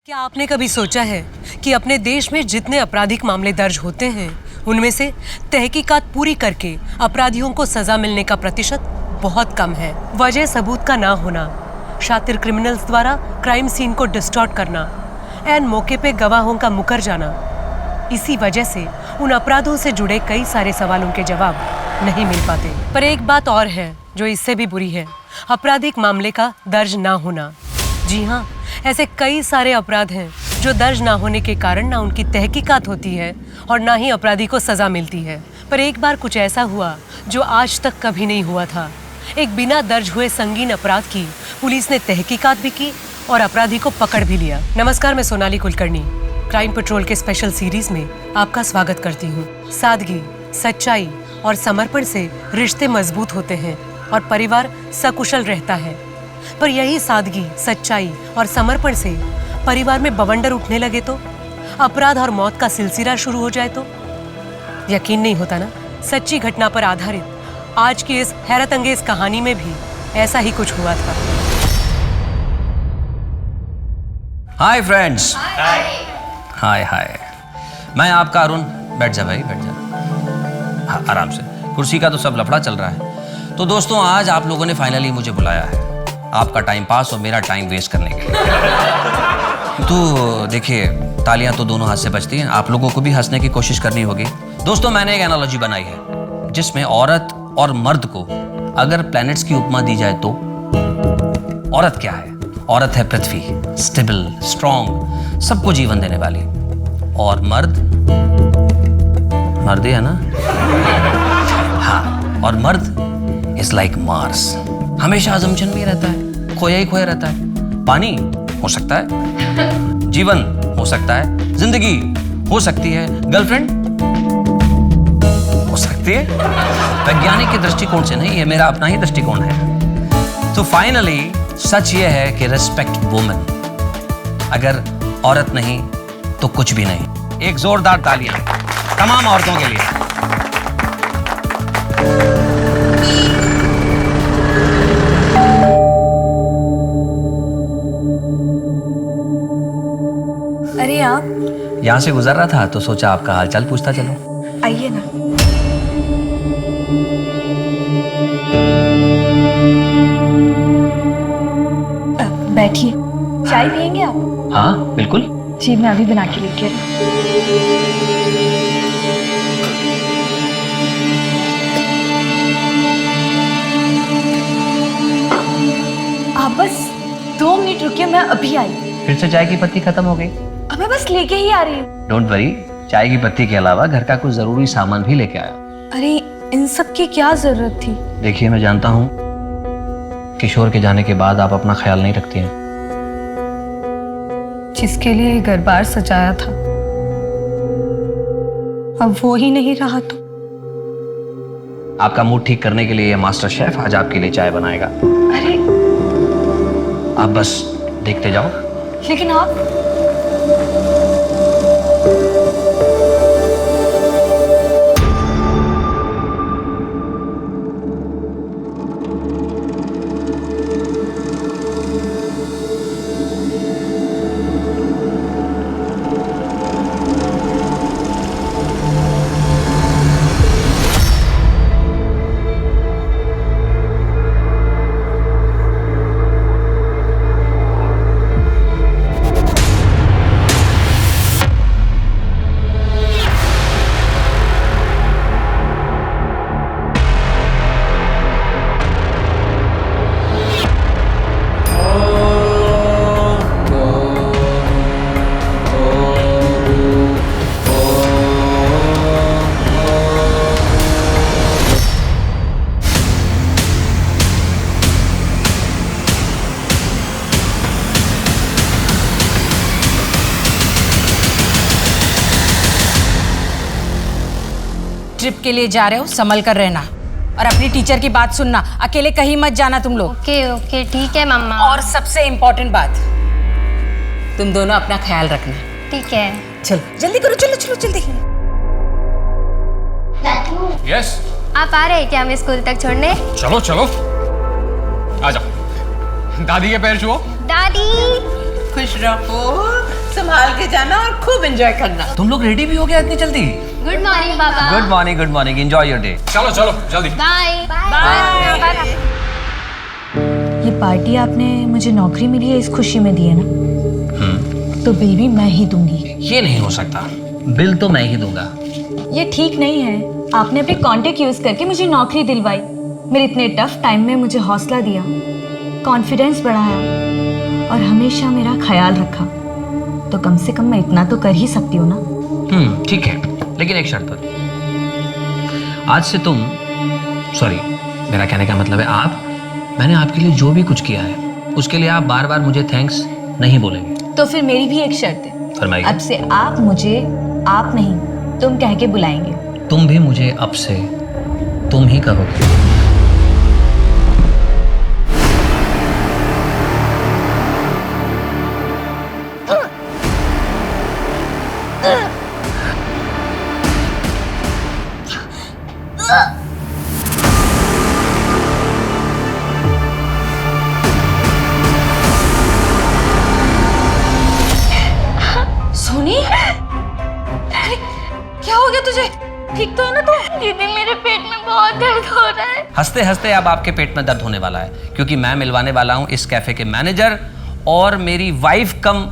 क्या आपने कभी सोचा है कि अपने देश में जितने आपराधिक मामले दर्ज होते हैं उनमें से तहकीकात पूरी करके अपराधियों को सजा मिलने का प्रतिशत बहुत कम है। वजह सबूत का ना होना, शातिर क्रिमिनल्स द्वारा क्राइम सीन को डिस्टॉर्ट करना, एन मौके पे गवाहों का मुकर जाना, इसी वजह से उन अपराधों से जुड़े कई सारे सवालों के जवाब नहीं मिल पाते। पर एक बात और है जो इससे भी बुरी है, आपराधिक मामले का दर्ज ना होना। जी हाँ, ऐसे कई सारे अपराध हैं जो दर्ज ना होने के कारण ना उनकी तहकीकात होती है और ना ही अपराधी को सजा मिलती है। पर एक बार कुछ ऐसा हुआ जो आज तक कभी नहीं हुआ था। एक बिना दर्ज हुए संगीन अपराध की पुलिस ने तहकीकात भी की और अपराधी को पकड़ भी लिया। नमस्कार, मैं सोनाली कुलकर्णी क्राइम पेट्रोल के स्पेशल सीरीज में आपका स्वागत करती हूँ। सादगी, सच्चाई और समर्पण से रिश्ते मजबूत होते हैं और परिवार सकुशल रहता है। पर यही सादगी, सच्चाई और समर्पण से परिवार में बवंडर उठने लगे तो, अपराध और मौत का सिलसिला शुरू हो जाए तो यकीन नहीं होता ना। सच्ची घटना पर आधारित आज की इस हैरत अंगेज कहानी में भी ऐसा ही कुछ हुआ था। Hi friends. हाय हाय, मैं आपका अरुण। बैठ जा भाई, बैठ जा। हाँ, आराम से। कुर्सी का तो सब लफड़ा चल रहा है। तो दोस्तों, आज आप लोगों ने फाइनली मुझे बुलाया है आपका टाइम पास और मेरा टाइम वेस्ट करने के लिए। तो देखिए, तालियां तो दोनों हाथ से बजती हैं, आप लोगों को भी हंसने की कोशिश करनी होगी। दोस्तों, मैंने एक एनालॉजी बनाई है जिसमें औरत और मर्द को अगर प्लैनेट्स की उपमा दी जाए तो औरत क्या है? औरत है पृथ्वी, स्टेबल, स्ट्रॉन्ग, सबको जीवन देने वाली। और मर्द ही है ना। हाँ, और मर्द इज लाइक मार्स, हमेशा अजम्पशन में रहता है, खोया ही खोया रहता है। पानी हो सकता है, जीवन हो सकता है, जिंदगी हो सकती है, गर्लफ्रेंड हो सकती है। वैज्ञानिक के दृष्टिकोण से नहीं, ये मेरा अपना ही दृष्टिकोण है। तो फाइनली सच ये है कि रिस्पेक्ट वुमेन। अगर औरत नहीं तो कुछ भी नहीं। एक जोरदार तालियां तमाम औरतों के लिए। अरे आप यहाँ से गुजर रहा था तो सोचा आपका हालचाल पूछता चलो। आइए ना। बैठिए, चाय पियेंगे आप? हाँ बिल्कुल। जी, मैं अभी बना के लेके आई। आप बस 2 मिनट रुकिए, मैं अभी आई। फिर से चाय की पत्ती खत्म हो गई? अब मैं बस लेके ही आ रही हूँ। डोंट वरी, चाय की पत्ती के अलावा घर का कुछ जरूरी सामान भी लेके आया। अरे इन सब की क्या जरूरत थी? देखिए, मैं जानता हूँ किशोर के जाने के बाद आप अपना ख्याल नहीं रखती हैं। जिसके लिए ये घर बार सजाया था, अब वो ही नहीं रहा तो आपका मूड ठीक करने के लिए ये मास्टर शेफ आज आपके लिए चाय बनाएगा। अरे आप बस देखते जाओ। लेकिन आप ट्रिप के लिए जा रहे हो, संभल कर रहना और अपनी टीचर की बात सुनना। अकेले कहीं मत जाना तुम लोग। ओके ओके, ठीक है मम्मा। और सबसे इम्पोर्टेंट बात, तुम दोनों अपना ख्याल रखना। ठीक है। चलो जल्दी करो, चलो चलो जल्दी। यस, आप आ रहे हैं क्या हमें स्कूल तक छोड़ने? चलो चलो आ जाओ। दादी के पैर छुओ। दादी खुश रहो। संभाल के जाना और खूब एंजॉय करना। तुम लोग रेडी भी हो गया इतनी जल्दी? गुड मॉर्निंग पापा। Good morning, enjoy your day. चलो चलो जल्दी। बाय। ये पार्टी आपने मुझे नौकरी मिली है इस खुशी में दी है ना, तो बिल भी मैं ही दूंगी। ये नहीं हो सकता, बिल तो मैं ही दूंगा। ये ठीक नहीं है। आपने अपने कॉन्टेक्ट यूज करके मुझे नौकरी दिलवाई, मेरे इतने टफ टाइम में मुझे हौसला दिया, कॉन्फिडेंस बढ़ाया और हमेशा मेरा ख्याल रखा, तो कम से कम मैं इतना तो कर ही सकती हूँ ना। ठीक है, लेकिन एक शर्त पर। आज से तुम, सॉरी मेरा कहने का मतलब है आप, मैंने आपके लिए जो भी कुछ किया है उसके लिए आप बार बार मुझे थैंक्स नहीं बोलेंगे। तो फिर मेरी भी एक शर्त है। फरमाइए। अब से आप मुझे आप नहीं तुम कह के बुलाएंगे। तुम भी मुझे अब से तुम ही कहोगे। सोनी, अरे क्या हो गया तुझे? ठीक तो है ना तू? दीदी मेरे पेट में बहुत दर्द हो रहा है। हंसते हंसते अब आपके पेट में दर्द होने वाला है, क्योंकि मैं मिलवाने वाला हूं इस कैफे के मैनेजर और मेरी वाइफ कम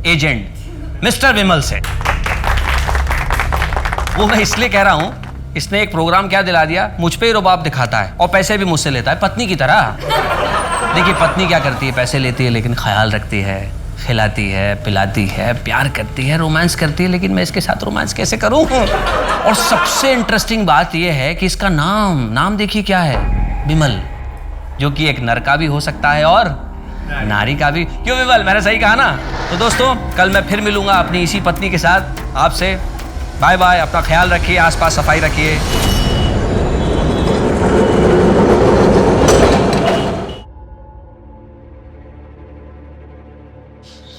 एजेंट मिस्टर विमल से। वो मैं इसलिए कह रहा हूं, इसने एक प्रोग्राम क्या दिला दिया, मुझ पे ही रुबाब दिखाता है और पैसे भी मुझसे लेता है पत्नी की तरह। देखिए पत्नी क्या करती है, पैसे लेती है लेकिन ख्याल रखती है, खिलाती है, पिलाती है, प्यार करती है, रोमांस करती है, लेकिन मैं इसके साथ रोमांस कैसे करूं? और सबसे इंटरेस्टिंग बात यह है कि इसका नाम देखिए क्या है, विमल, जो कि एक नर का भी हो सकता है और नारी का भी। क्यों विमल, मैंने सही कहा ना? तो दोस्तों कल मैं फिर मिलूंगा अपनी इसी पत्नी के साथ आपसे। बाय बाय, अपना ख्याल रखिए, आसपास सफाई रखिए।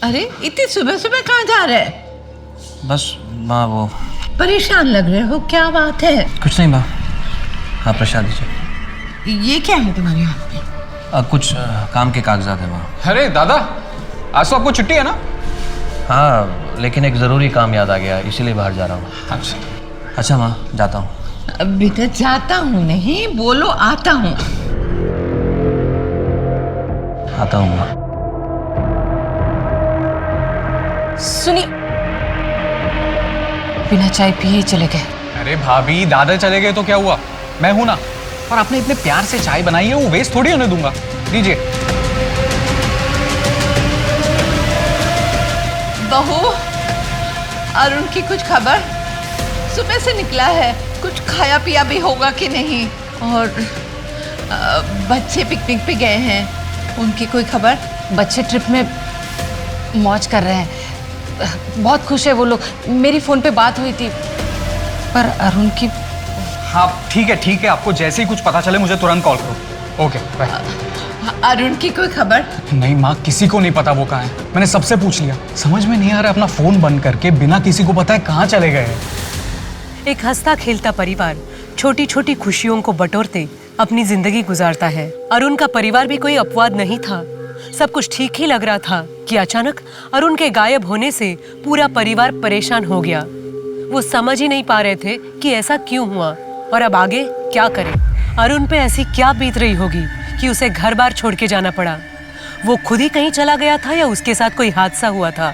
अरे इतनी सुबह सुबह कहाँ जा रहे हैं? बस माँ वो परेशान लग रहे हो, क्या बात है? कुछ नहीं माँ, आप प्रसाद दीजिए। ये क्या है तुम्हारे हाथ में? कुछ काम के कागजात है माँ। अरे दादा, आज तो आपको छुट्टी है ना? हाँ, लेकिन एक ज़रूरी काम याद आ गया, इसीलिए बाहर जा रहा हूँ। अच्छा माँ, जाता हूँ। अब बेटा जाता हूँ नहीं, बोलो आता हूँ। आता हूँ माँ। सुनी, बिना चाय पिए चले गए। अरे भाभी, दादा चले गए तो क्या हुआ, मैं हूं ना। और आपने इतने प्यार से चाय बनाई है, वो वेस्ट थोड़ी होने दूंगा। लीजिए। बहू, अरुण की कुछ खबर? सुबह से निकला है, कुछ खाया पिया भी होगा कि नहीं? और बच्चे पिकनिक पे गए हैं, उनकी कोई खबर? बच्चे ट्रिप में मौज कर रहे हैं, बहुत खुश है वो लोग। मेरी फोन पे बात हुई थी, पर अरुण की। हाँ ठीक है, आपको जैसे ही कुछ पता चले मुझे तुरंत कॉल करो। Okay bye. अरुण की कोई खबर? नहीं माँ, किसी को नहीं पता वो कहाँ है। मैंने सबसे पूछ लिया, समझ में नहीं आ रहा अपना फोन बंद करके बिना किसी को पता है कहाँ चले गए हैं। एक हंसता खेलता परिवार छोटी छोटी खुशियों को बटोरते अपनी जिंदगी गुजारता है। अरुण का परिवार भी कोई अपवाद नहीं था। सब कुछ ठीक ही लग रहा था कि अचानक अरुण के गायब होने से पूरा परिवार परेशान हो गया। वो समझ ही नहीं पा रहे थे कि ऐसा क्यों हुआ और अब आगे क्या करें। अरुण पे ऐसी क्या बीत रही होगी कि उसे घर बार छोड़ के जाना पड़ा। वो खुद ही कहीं चला गया था या उसके साथ कोई हादसा हुआ था।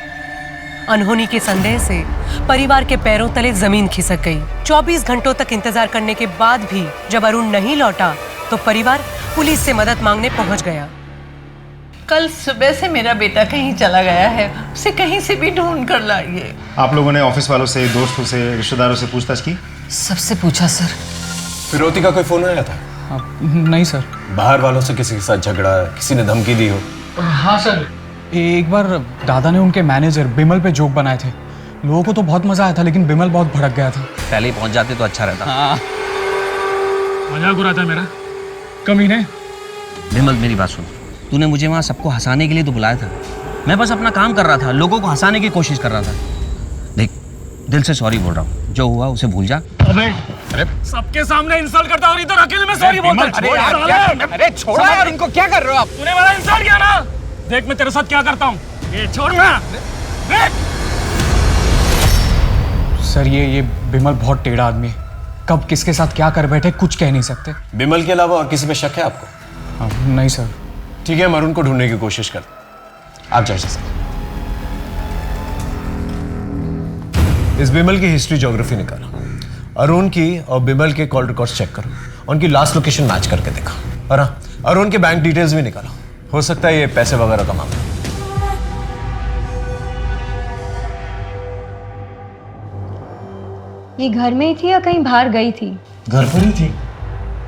अनहोनी के संदेह से परिवार के पैरों तले जमीन खिसक गई। 24 घंटों तक इंतजार करने के बाद भी जब अरुण नहीं लौटा तो परिवार पुलिस से मदद मांगने पहुंच गया। कल सुबह से मेरा बेटा कहीं चला गया है, उसे कहीं से भी ढूंढ कर लाइए। आप लोगों ने ऑफिस वालों से, दोस्तों से, रिश्तेदारों से पूछताछ की? सबसे पूछा सर। फिरौती का कोई फोन आया था? नहीं सर। बाहर वालों से किसी के साथ झगड़ा, किसी ने धमकी दी हो? हाँ सर, एक बार दादा ने उनके मैनेजर बिमल पे जोक बनाए थे। लोगों को तो बहुत मजा आया था, लेकिन बिमल बहुत भड़क गया था। पहले ही पहुंच जाते तो अच्छा रहता। हाँ। मजाक उड़ाता है मेरा कमीने। विमल मेरी बात सुन, तूने मुझे वहाँ सबको हंसाने के लिए तो बुलाया था। मैं बस अपना काम कर रहा था, लोगों को हंसाने की कोशिश कर रहा था। देख, दिल से सॉरी बोल रहा हूँ, जो हुआ उसे भूल जा। अबे सबके सामने इंसल्ट करता और इधर अकेले में सॉरी बोलता है। अरे छोड़ो यार, इनको क्या कर रहे हो आप? तूने मेरा इंसल्ट किया ना, देख मैं तेरे साथ क्या करता हूँ। ये छोड़ ना। सर ये बिमल बहुत टेढ़ा आदमी है, कब किसके साथ क्या कर बैठे कुछ कह नहीं सकते। बिमल के अलावा और किसी पे शक है आपको? नहीं सर। ठीक है, हम अरुण को ढूंढने की कोशिश कर। आप जाइए सर। इस बिमल की हिस्ट्री ज्योग्राफी निकालो, अरुण की और बिमल के कॉल रिकॉर्ड्स चेक करो, उनकी लास्ट लोकेशन मैच करके देखो, और हाँ, अरुण के बैंक डिटेल्स भी निकालो। हो सकता है ये पैसे वगैरह का मामला। ये घर में ही थी या कहीं बाहर गई थी? घर पर ही थी,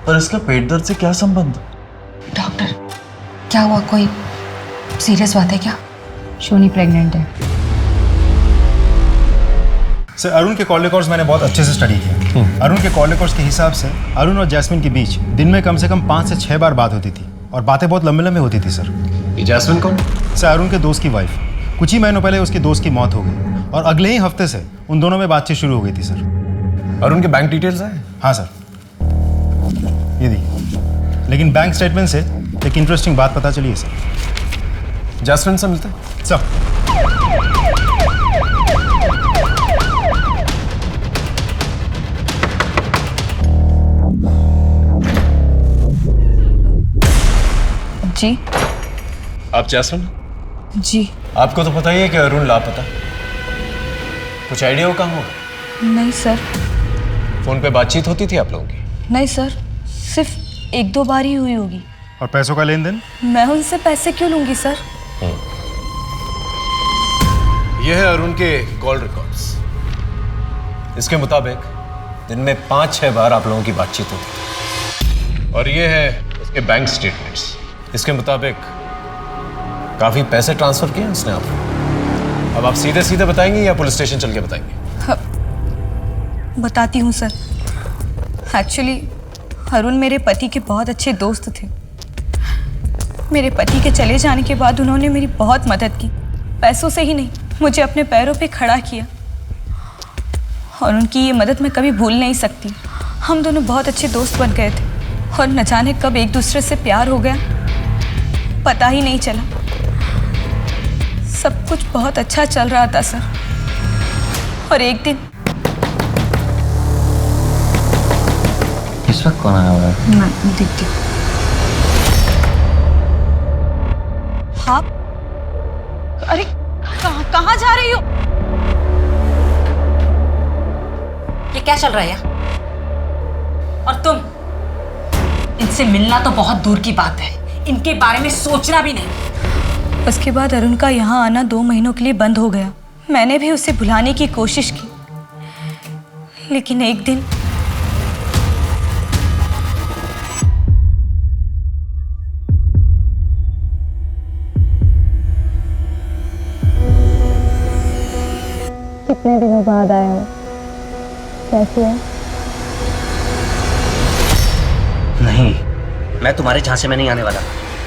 पर इसका पेट दर्द से क्या संबंध? डॉक्टर, क्या हुआ? कोई सीरियस बात है क्या? शोनी प्रेग्नेंट है। सर अरुण के कॉल रिकॉर्ड्स मैंने बहुत अच्छे से स्टडी किया। अरुण के कॉल रिकॉर्ड्स के हिसाब से अरुण और जैस्मिन के बीच दिन में कम से कम 5 से 6 बार बात होती थी, और बातें बहुत लंबे लंबे होती थी सर। ये जैस्मिन कौन? सर अरुण के दोस्त की वाइफ। कुछ ही महीनों पहले उसकी दोस्त की मौत हो गई, और अगले ही हफ्ते से उन दोनों में बातचीत शुरू हो गई थी सर। अरुण के बैंक डिटेल्स हैं? हाँ सर, ये देखिए। लेकिन बैंक स्टेटमेंट से एक इंटरेस्टिंग बात पता चली है सर। जैस्मिन से मिलते हैं सर। जी। आप जैस्मिन? जी। आपको तो पता ही है कि अरुण लापता। कुछ आइडिया हो कहाँ होगा? नहीं सर। फोन पे बातचीत होती थी आप लोगों की? नहीं सर, सिर्फ 1-2 बार ही हुई होगी। और पैसों का लेन देन? मैं उनसे पैसे क्यों लूंगी सर? यह है अरुण के कॉल रिकॉर्ड्स। इसके मुताबिक दिन में 5-6 बार आप लोगों की बातचीत होती थी, और ये है उसके बैंक स्टेटमेंट्स। इसके मुताबिक काफी पैसे ट्रांसफर किए उसने आपको। अब आप सीधे सीधे बताएंगे या पुलिस स्टेशन चल के बताएंगे? बताती हूँ सर। एक्चुअली अरुण मेरे पति के बहुत अच्छे दोस्त थे। मेरे पति के चले जाने के बाद उन्होंने मेरी बहुत मदद की, पैसों से ही नहीं, मुझे अपने पैरों पे खड़ा किया, और उनकी ये मदद मैं कभी भूल नहीं सकती। हम दोनों बहुत अच्छे दोस्त बन गए थे, और न जाने कब एक दूसरे से प्यार हो गया, पता ही नहीं चला। सब कुछ बहुत अच्छा चल रहा था सर, और एक दिन। इस वक्त कौन आया हुआ है? मैं देखती हूँ। हाँ? अरे कहाँ जा रही हो? ये क्या चल रहा है यार? और तुम? इनसे मिलना तो बहुत दूर की बात है, इनके बारे में सोचना भी नहीं। उसके बाद अरुण का यहाँ आना 2 महीनों के लिए बंद हो गया। मैंने भी उसे भुलाने की कोशिश की, लेकिन एक दिन कितने दिनों बाद आया हो, कैसे है? नहीं, मैं तुम्हारे झांसे में नहीं आने वाला।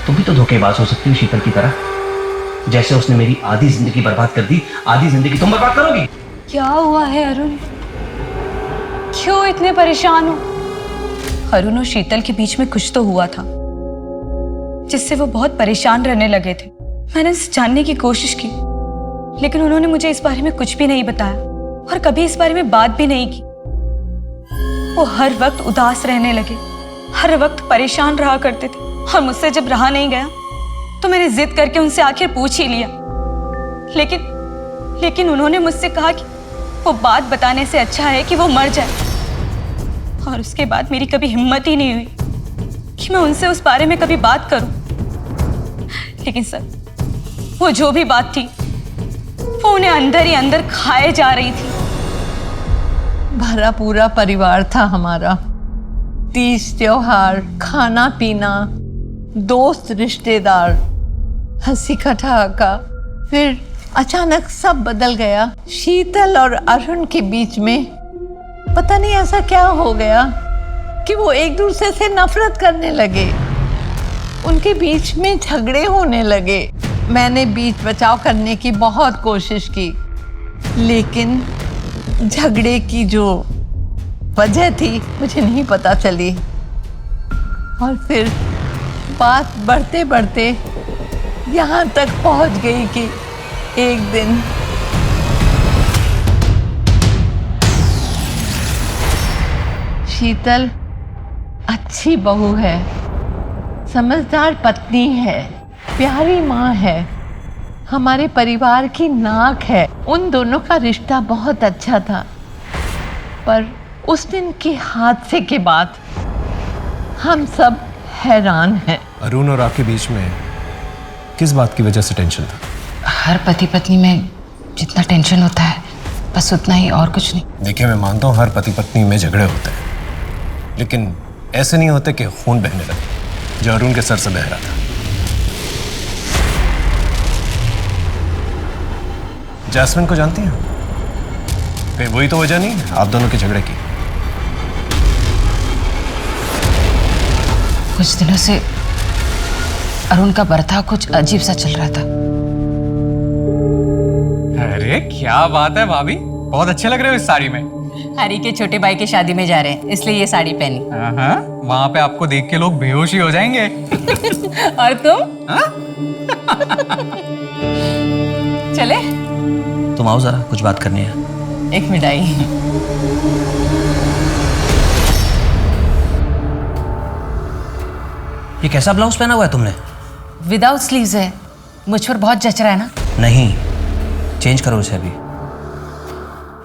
तुम भी तो धोखेबाज हो सकती हो शीतल की तरह। जैसे उसने मेरी आधी जिंदगी बर्बाद कर दी, आधी जिंदगी तुम बर्बाद करोगी। क्या हुआ है अरुण? क्यों इतने परेशान हो? अरुण और शीतल के बीच में कुछ तो हुआ था, जिससे वो बहुत परेशान रहने लगे थे। मैंने इसे जानने की कोशिश की, लेकिन उन्होंने मुझे इस बारे में कुछ भी नहीं बताया, और कभी इस बारे में बात भी नहीं की। वो हर वक्त उदास रहने लगे, हर वक्त परेशान रहा करते थे, और मुझसे जब रहा नहीं गया तो मैंने जिद करके उनसे आखिर पूछ ही लिया। लेकिन उन्होंने मुझसे कहा कि वो बात बताने से अच्छा है कि वो मर जाए। और उसके बाद मेरी कभी हिम्मत ही नहीं हुई कि मैं उनसे उस बारे में कभी बात करूं। लेकिन सर, वो जो भी बात थी, वो उन्हें अंदर ही अंदर खाए जा रही थी। भरा पूरा परिवार था हमारा। तीज त्योहार, खाना पीना, दोस्त रिश्तेदार, हंसी ठहाका। फिर अचानक सब बदल गया। शीतल और अरुण के बीच में पता नहीं ऐसा क्या हो गया कि वो एक दूसरे से नफरत करने लगे। उनके बीच में झगड़े होने लगे। मैंने बीच बचाव करने की बहुत कोशिश की, लेकिन झगड़े की जो वजह थी मुझे नहीं पता चली। और फिर बात बढ़ते बढ़ते यहाँ तक पहुँच गई कि एक दिन शीतल अच्छी बहू है, समझदार पत्नी है, प्यारी माँ है, हमारे परिवार की नाक है। उन दोनों का रिश्ता बहुत अच्छा था, पर उस दिन के हादसे के बाद हम सब हैरान हैं। अरुण और आपके बीच में किस बात की वजह से टेंशन था? हर पति पत्नी में जितना टेंशन होता है बस उतना ही, और कुछ नहीं। देखिए, मैं मानता हूँ हर पति पत्नी में झगड़े होते हैं, लेकिन ऐसे नहीं होते कि खून बहने लगे, जो अरुण के सर से बह रहा था। जैस्मिन को जानती हैं? कहीं वही तो वजह नहीं आप दोनों के झगड़े की? कुछ दिनों से अरुण का बर्ताव कुछ अजीब सा चल रहा था। अरे क्या बात है भाभी, बहुत अच्छे लग रहे हो इस साड़ी में। हरी के छोटे भाई की शादी में जा रहे हैं, इसलिए ये साड़ी पहनी। हाँ, वहाँ पे आपको देख के लोग बेहोश ही हो जाएंगे। और तुम? चले? तुम आओ जरा, कुछ बात करनी है। एक मिठाई। ये कैसा ब्लाउज पहना हुआ है तुमने? विदाउट स्लीव्स है, मुझ पर बहुत जच रहा है ना? नहीं, चेंज करो इसे अभी।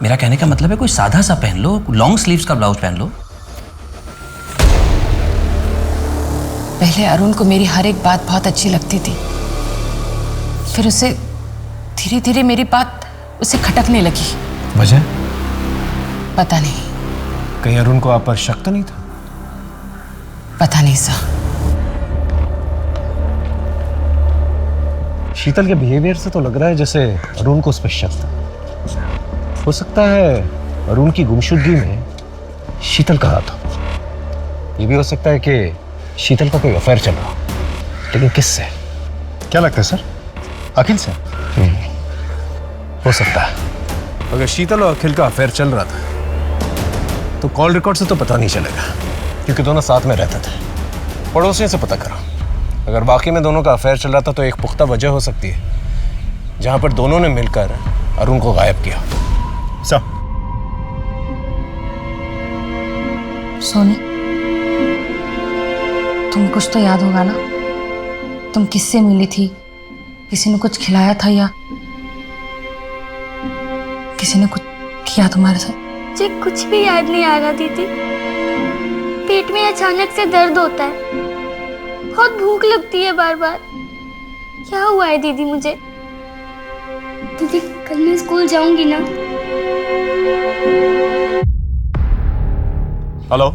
मेरा कहने का मतलब है कोई सादा सा पहन लो, लॉन्ग स्लीव्स का ब्लाउज पहन लो। पहले अरुण को मेरी हर एक बात बहुत अच्छी लगती थी, फिर उसे धीरे धीरे मेरी बात उसे खटकने लगी। वजह? पता नहीं। कहीं अरुण को आप पर शक तो नहीं था? पता नहीं सा। शीतल के बिहेवियर से तो लग रहा है जैसे अरुण को उस पर शक था। हो सकता है अरुण की गुमशुदगी में शीतल का हाथ हो। ये भी हो सकता है कि शीतल का कोई अफेयर चल रहा हो, लेकिन किससे? क्या लगता है सर? अखिल से? हो सकता है। अगर शीतल और अखिल का अफेयर चल रहा था तो कॉल रिकॉर्ड से तो पता नहीं चलेगा, क्योंकि दोनों साथ में रहते थे। पड़ोसियों से पता करो। अगर वाकई में दोनों का अफेयर चल रहा था तो एक पुख्ता वजह हो सकती है जहां पर दोनों ने मिलकर अरुण को गायब किया। सर, सोनी, तुम कुछ तो याद होगा ना? तुम किससे मिली थी? किसी ने कुछ खिलाया था या किसी ने कुछ किया तुम्हारे साथ? मुझे कुछ भी याद नहीं आ रहा दीदी। पेट में अचानक से दर्द होता है, बहुत भूख लगती है बार बार। क्या हुआ है दीदी मुझे? दीदी कल मैं स्कूल जाऊंगी ना? हेलो,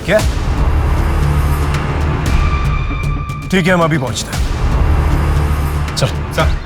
क्या? ठीक है, हम अभी पहुंचते हैं। चल सर।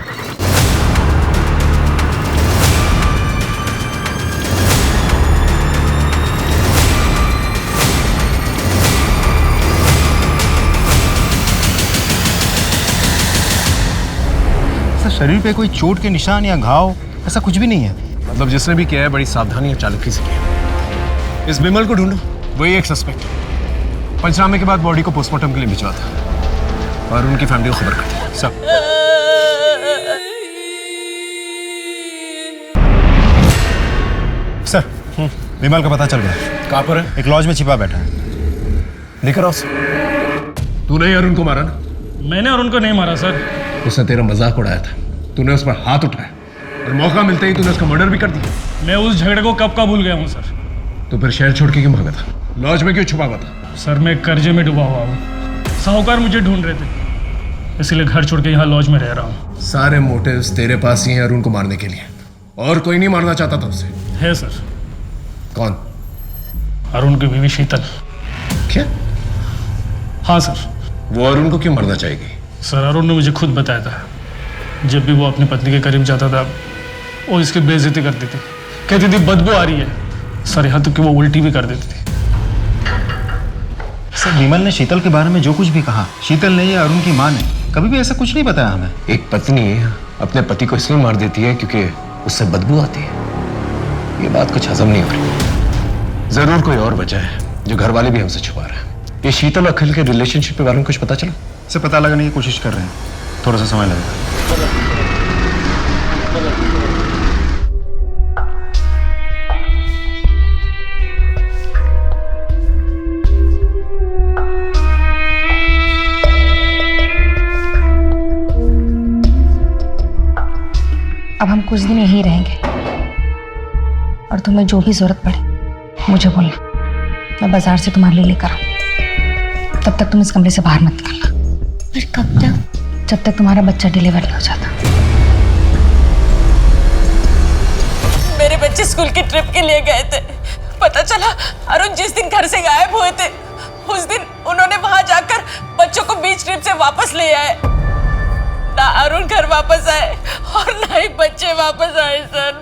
शरीर पे कोई चोट के निशान या घाव ऐसा कुछ भी नहीं है? मतलब जिसने भी किया है बड़ी सावधानी और चालाकी से किया। इस बिमल को ढूंढो, वही एक सस्पेक्ट है। पंचनामे के बाद बॉडी को पोस्टमार्टम के लिए भिजवा था और उनकी फैमिली को खबर कर दी। सब सर, विमल का पता चल गया। कहाँ पर है? एक लॉज में छिपा बैठा है। लेकर आओ। तूने ही अरुण को मारा ना? मैंने अरुण को नहीं मारा सर। उसने तेरा मजाक उड़ाया था, तूने उस पर हाथ उठाया और मौका मिलते ही तूने उसका मर्डर भी कर दिया। मैं उस झगड़े को कब का भूल गया हूँ सर। तो फिर शहर छोड़ के क्यों भागा था? लॉज में क्यों छुपा हुआ था? सर, मैं कर्जे में डूबा हुआ हूँ। साहूकार मुझे ढूंढ रहे थे, इसलिए घर छोड़ के यहाँ लॉज में रह रहा हूँ। सारे मोटिव्स तेरे पास ही हैं अरुण को मारने के लिए, और कोई नहीं मारना चाहता था उसे। है सर। कौन? अरुण की बीवी शीतल। क्या? हाँ सर। वो अरुण को क्यों मारना चाहेगी? सर, अरुण ने मुझे खुद बताया था, जब भी वो अपनी पत्नी के करीब जाता था वो इसकी बेइज्जती करती थी, कहती थी बदबू आ रही है। सर, यहाँ तक कि वो उल्टी भी कर देती थी। सर, विमल ने शीतल के बारे में जो कुछ भी कहा, शीतल ने या अरुण की मां ने कभी भी ऐसा कुछ नहीं बताया हमें। एक पत्नी अपने पति को इसलिए मार देती है क्योंकि उससे बदबू आती है। ये बात कुछ हजम नहीं हो रही। जरूर कोई और वजह है जो घर वाले भी हमसे छुपा रहे हैं। ये शीतल अखिल के रिलेशनशिप के बारे में कुछ पता चला? इसे पता लगाने की कोशिश कर रहे हैं, थोड़ा सा समय लगेगा। अब हम कुछ दिन यहीं रहेंगे और तुम्हें जो भी जरूरत पड़े मुझे बोलना, मैं बाजार से तुम्हारे लिए लेकर आऊँ। तब तक तुम इस कमरे से बाहर मत निकलना। पर कब तक? जब तक तुम्हारा बच्चा डिलीवर नहीं हो जाता। मेरे बच्चे स्कूल की ट्रिप के लिए गए थे। पता चला अरुण जिस दिन घर से गायब हुए थे उस दिन उन्होंने वहां जाकर बच्चों को बीच ट्रिप से वापस ले आए। ना अरुण घर वापस आए और ना ही बच्चे वापस आए सर।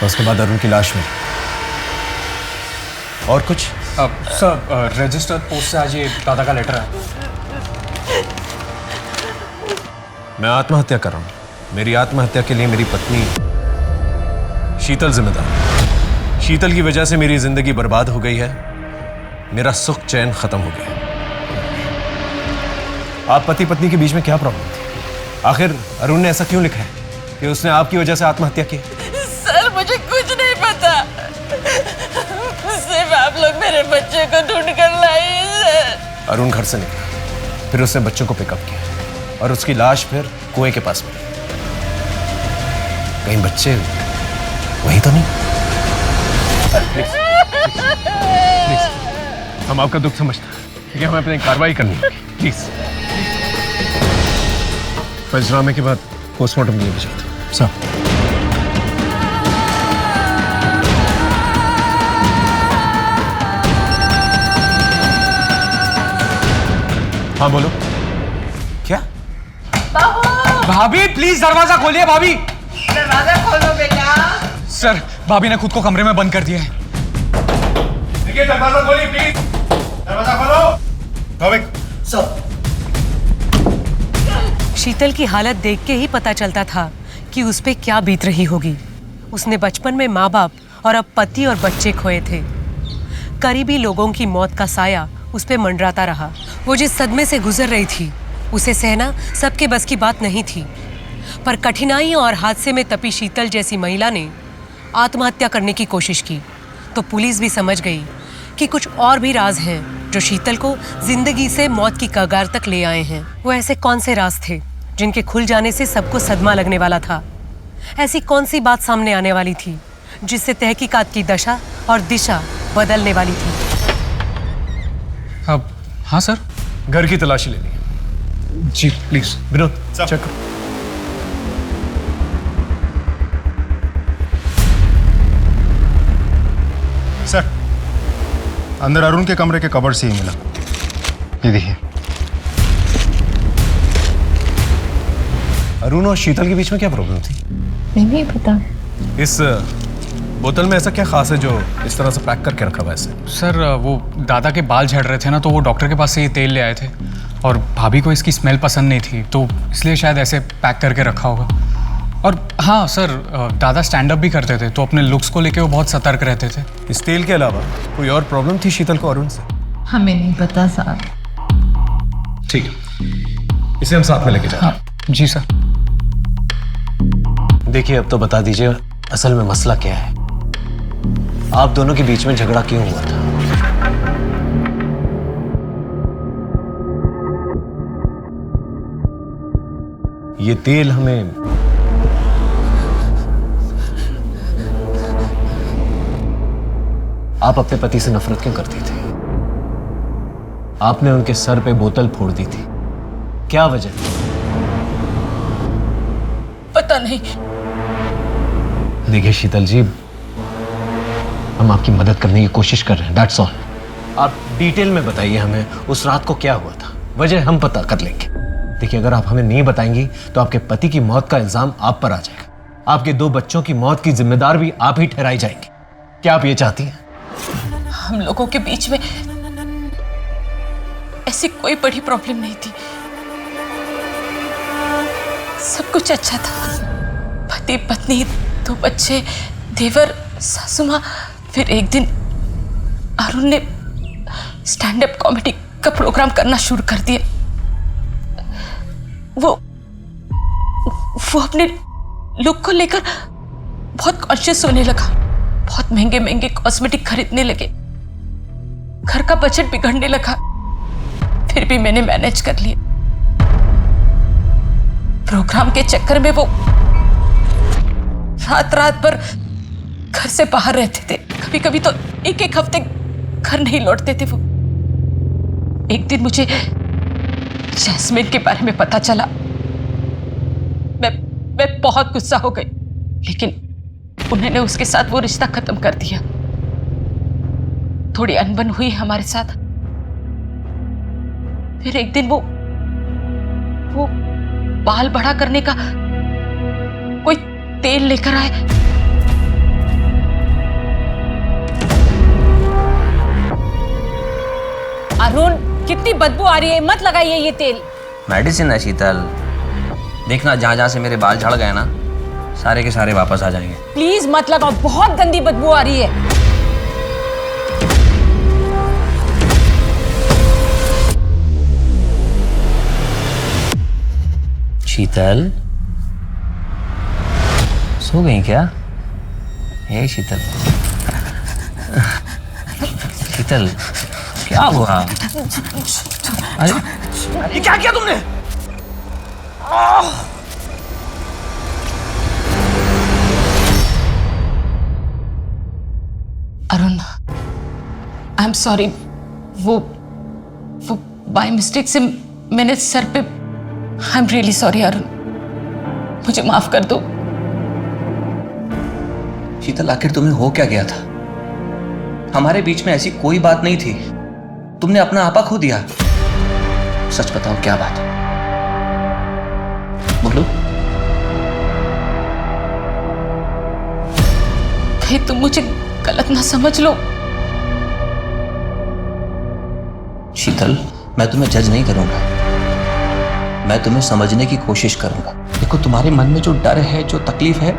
तो उसके बाद अरुण की लाश मिली। और कुछ? सर रजिस्टर्ड पोस्ट से आज ये दादा का लेटर है। मैं आत्महत्या कर रहा हूं। मेरी आत्महत्या के लिए मेरी पत्नी शीतल जिम्मेदार। शीतल की वजह से मेरी जिंदगी बर्बाद हो गई है, मेरा सुख चैन खत्म हो गया। आप पति पत्नी के बीच में क्या प्रॉब्लम थी? आखिर अरुण ने ऐसा क्यों लिखा है कि उसने आपकी वजह से आत्महत्या की? सर मुझे कुछ नहीं पता, सिर्फ आप लोग मेरे बच्चे को ढूंढ कर लाइए सर। अरुण घर से निकला, फिर उसने बच्चों को पिकअप किया और उसकी लाश फिर कुएं के पास मिली। कहीं बच्चे वही तो नहीं? प्लीज, हम आपका दुख समझते हैं, ठीक है? हमें अपनी कार्रवाई करनी है, प्लीज। पंचनामे के बाद पोस्टमार्टम के लिए भेजते हैं। सर हाँ बोलो। क्या? भाभी प्लीज दरवाजा खोलिए। भाभी दरवाजा खोलो बेटा। सर भाभी ने खुद को कमरे में बंद कर दिया है। देखिए दरवाजा खोलिए प्लीज। दरवाजा खोलो। सब शीतल की हालत देख के ही पता चलता था कि उस पे क्या बीत रही होगी। उसने बचपन में माँ बाप और अब पति और बच्चे खोए थे। करीबी लोगों की मौत का साया उस पे मंडराता रहा। वो जिस सदमे से गुजर रही थी उसे सहना सबके बस की बात नहीं थी। पर कठिनाइयों और हादसे में तपी शीतल जैसी महिला ने आत्महत्या करने की कोशिश की तो पुलिस भी समझ गई कि कुछ और भी राज हैं जो शीतल को जिंदगी से मौत की कगार तक ले आए हैं। वो ऐसे कौन से राज थे जिनके खुल जाने से सबको सदमा लगने वाला था? ऐसी कौन सी बात सामने आने वाली थी जिससे तहकीकात की दशा और दिशा बदलने वाली थी? अब हाँ सर। घर की तलाशी लेनी है। जी प्लीज। विनोद चेक करो। सर अंदर अरुण के कमरे के कबर्ड से ही मिला। ये देखिए। अरुण और शीतल के बीच में क्या प्रॉब्लम थी? नहीं पता। इस बोतल में ऐसा क्या खास है जो इस तरह से पैक करके रखा हुआ है इसे? सर वो दादा के बाल झड़ रहे थे ना, तो वो डॉक्टर के पास से ये तेल ले आए थे और भाभी को इसकी स्मेल पसंद नहीं थी तो इसलिए शायद ऐसे पैक करके रखा होगा। और हाँ सर, दादा स्टैंड अप भी करते थे तो अपने लुक्स को लेके वो बहुत सतर्क रहते थे। इस तेल के अलावा कोई और प्रॉब्लम थी शीतल को अरुण से? हमें नहीं पता साहब। ठीक है, इसे हम साथ में लेके जाएं। हाँ जी सर। देखिए अब तो बता दीजिए असल में मसला क्या है, आप दोनों के बीच में झगड़ा क्यों हुआ था? ये तेल हमें आप अपने पति से नफरत क्यों करती थी? आपने उनके सर पे बोतल फोड़ दी थी, क्या वजह? पता नहीं। देखिए शीतल जी, हम आपकी मदद करने की कोशिश कर रहे हैं, दैट्स ऑल। आप डिटेल में बताइए हमें उस रात को क्या हुआ था, वजह हम पता कर लेंगे। देखिए अगर आप हमें नहीं बताएंगी तो आपके पति की मौत का इल्जाम आप पर आ जाएगा, आपके 2 बच्चों की मौत की जिम्मेदार भी आप ही ठहराई जाएंगी। क्या आप ये चाहती हैं? हम लोगों के बीच में ऐसी कोई बड़ी प्रॉब्लम नहीं थी, सब कुछ अच्छा था। पति पत्नी, 2 बच्चे, देवर, सासू माँ। फिर एक दिन अरुण ने स्टैंड अप कॉमेडी का प्रोग्राम करना शुरू कर दिया। वो अपने लुक को लेकर बहुत कॉन्शियस होने लगा, बहुत महंगे महंगे कॉस्मेटिक खरीदने लगे, घर का बजट बिगड़ने लगा। फिर भी मैंने मैनेज कर लिया। प्रोग्राम के चक्कर में वो रात रात भर घर से बाहर रहते थे। कभी कभी तो एक एक हफ्ते घर नहीं लौटते थे वो। एक दिन मुझे जैस्मिन के बारे में पता चला। मैं बहुत गुस्सा हो गई, लेकिन उन्होंने उसके साथ वो रिश्ता खत्म कर दिया। थोड़ी अनबन हुई हमारे साथ। फिर एक दिन वो बाल बड़ा करने का कोई तेल लेकर आए। अरुण, कितनी बदबू आ रही है, मत लगाइए ये तेल। मेडिसिन है शीतल, देखना जहां जहां से मेरे बाल झड़ गए ना, सारे के सारे वापस आ जाएंगे। प्लीज मत लगाओ, बहुत गंदी बदबू आ रही है। शीतल, सो गई क्या? हे शीतल, शीतल क्या हुआ? अरे ये क्या किया तुमने? Arun, I am sorry. वो बाय मिस्टेक से मैंने सर पे। I am really sorry Arun, मुझे माफ कर दो। शीतल, आखिर तुम्हें हो क्या गया था? हमारे बीच में ऐसी कोई बात नहीं थी, तुमने अपना आपा खो दिया। सच बताओ क्या बात है, बोलो। कहीं तुम मुझे गलत ना समझ लो। शीतल, मैं तुम्हें जज नहीं करूंगा, मैं तुम्हें समझने की कोशिश करूंगा। देखो, तुम्हारे मन में जो डर है, जो तकलीफ है,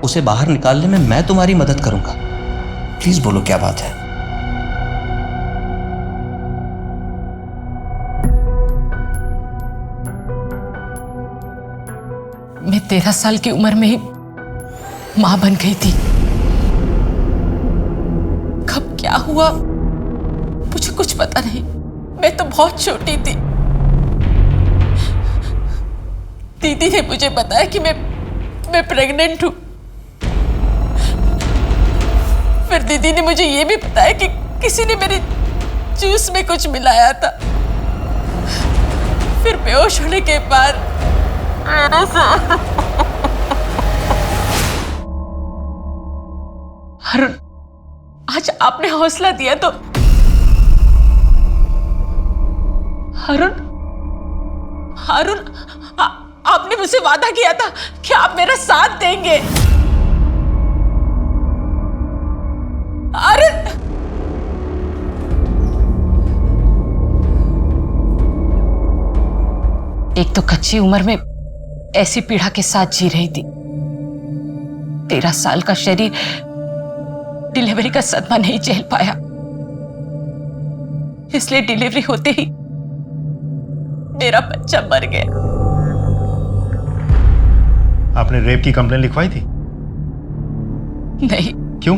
उसे बाहर निकालने में मैं तुम्हारी मदद करूंगा। प्लीज बोलो क्या बात है। मैं 13 साल की उम्र में ही मां बन गई थी। कब क्या हुआ मुझे कुछ पता नहीं। मैं तो बहुत छोटी थी। दीदी ने मुझे बताया कि मैं प्रेग्नेंट हूं। फिर दीदी ने मुझे ये भी बताया कि किसी ने मेरे जूस में कुछ मिलाया था। फिर बेहोश होने के बाद अरुण, आज आपने हौसला दिया तो अरुण, आपने मुझसे वादा किया था कि आप मेरा साथ देंगे। अरुण, एक तो कच्ची उम्र में ऐसी पीड़ा के साथ जी रही थी। 13 साल का शरीर डिलीवरी का सदमा नहीं झेल पाया, इसलिए डिलीवरी होते ही मेरा बच्चा मर गया। आपने रेप की कंप्लेन लिखवाई थी? नहीं। क्यों?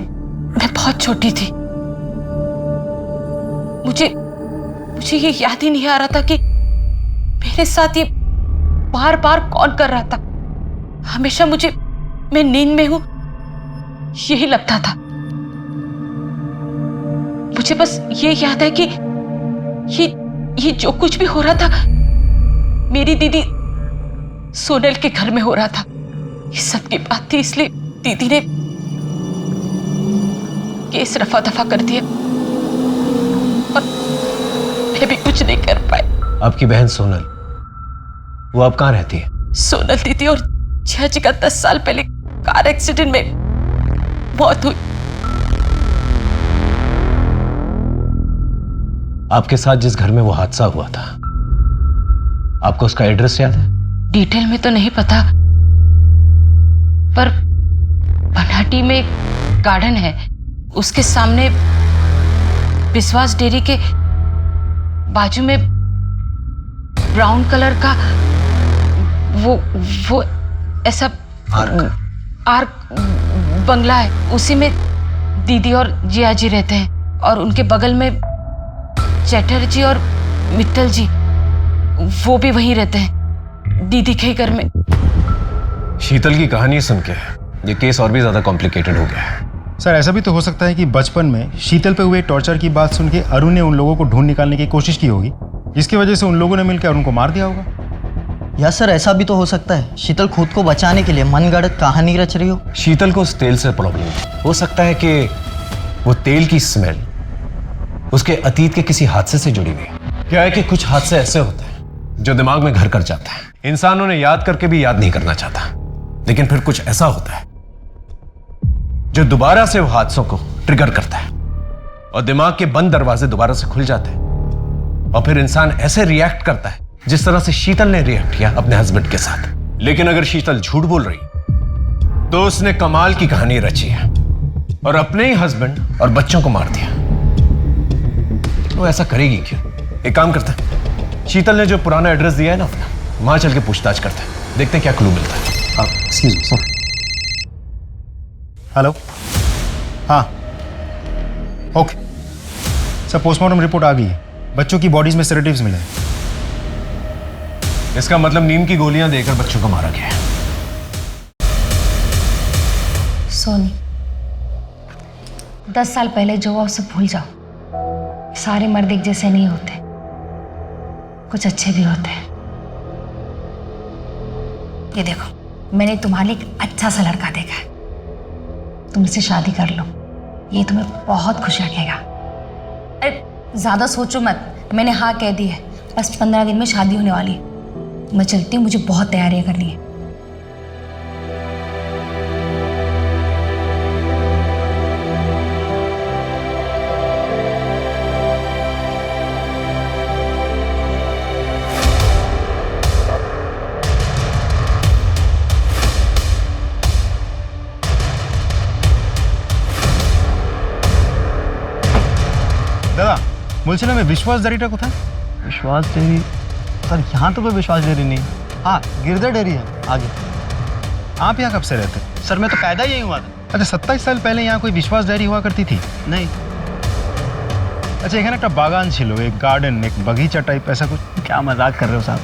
मैं बहुत छोटी थी। मुझे ये याद ही नहीं आ रहा था कि मेरे साथ ये बार बार कौन कर रहा था। हमेशा मैं नींद में हूं यही लगता था। मुझे बस ये याद है कि ये जो कुछ भी हो रहा था मेरी दीदी सोनल के घर में हो रहा था। ये सब की बात थी, इसलिए दीदी ने केस रफा दफा कर दिया और मैं भी कुछ नहीं कर पाई। आपकी बहन सोनल, वो अब कहाँ रहती है? सोनल दीदी और जिया जी का 10 साल पहले कार एक्सीडेंट में मौत हुई। आपके साथ जिस घर में वो हादसा हुआ था, आपको उसका एड्रेस याद है? डिटेल में तो नहीं पता, पर बनाटी में एक गार्डन है, उसके सामने विश्वास डेयरी के बाजू में ब्राउन कलर का वो ऐसा आर्क बंगला है। उसी में दीदी और जिया जी रहते हैं और उनके बगल में चैटर्जी और मित्तल जी, वो भी वहीं रहते हैं, दीदी के घर में। शीतल की कहानी सुन के ये केस और भी ज्यादा कॉम्प्लिकेटेड हो गया है। सर ऐसा भी तो हो सकता है कि बचपन में शीतल पे हुए टॉर्चर की बात सुन के अरुण ने उन लोगों को ढूंढ निकालने की कोशिश की होगी, जिसकी वजह से उन लोगों ने मिलकर अरुण को मार दिया होगा। या सर ऐसा भी तो हो सकता है शीतल खुद को बचाने के लिए मनगढ़ंत कहानी रच रही हो। शीतल को उस तेल से प्रॉब्लम है। हो सकता है कि वो तेल की स्मेल उसके अतीत के किसी हादसे से जुड़ी हुई है। क्या है कि कुछ हादसे ऐसे होते हैं जो दिमाग में घर कर जाता है, इंसान उन्हें याद करके भी याद नहीं करना चाहता, लेकिन फिर कुछ ऐसा होता है जो दोबारा से वो हादसों को ट्रिगर करता है और दिमाग के बंद दरवाजे दोबारा से खुल जाते हैं और फिर इंसान ऐसे रिएक्ट करता है जिस तरह से शीतल ने रिएक्ट किया अपने हस्बैंड के साथ। लेकिन अगर शीतल झूठ बोल रही तो उसने कमाल की कहानी रची है और अपने ही हस्बैंड और बच्चों को मार दिया। वो ऐसा करेगी क्यों? एक काम करते हैं, शीतल ने जो पुराना एड्रेस दिया है ना अपना, वहां चल के पूछताछ करते हैं, देखते हैं क्या क्लू मिलता है। Excuse me sir. हेलो, हाँ ओके सर, पोस्टमार्टम रिपोर्ट आ गई है। बच्चों की बॉडीज में सेडेटिव्स मिले हैं। इसका मतलब नींद की गोलियां देकर बच्चों को मारा गया है। सोनी, 10 साल पहले जो हुआ उसे भूल जाओ। सारे मर्द एक जैसे नहीं होते, कुछ अच्छे भी होते हैं। ये देखो, मैंने तुम्हारे लिए एक अच्छा सा लड़का देखा है, तुम इससे शादी कर लो, ये तुम्हें बहुत खुश रखेगा। अरे ज़्यादा सोचो मत, मैंने हाँ कह दी है, बस 15 दिन में शादी होने वाली है। मैं चलती हूँ, मुझे बहुत तैयारियां करनी है। दादा, मुझसे में विश्वास डेयरी को था। विश्वास डेयरी सर, यहाँ तो कोई विश्वास डेयरी नहीं। हाँ, गिरधर डेयरी है आगे। आप यहाँ कब से रहते? सर मैं तो पैदा ही यही हुआ था। अच्छा, 27 साल पहले यहाँ कोई विश्वास डेयरी हुआ करती थी? नहीं। अच्छा, एखाने একটা বাগান ছিল, एक गार्डन, एक बगीचा टाइप, ऐसा कुछ? क्या मजाक कर रहे हो साहब?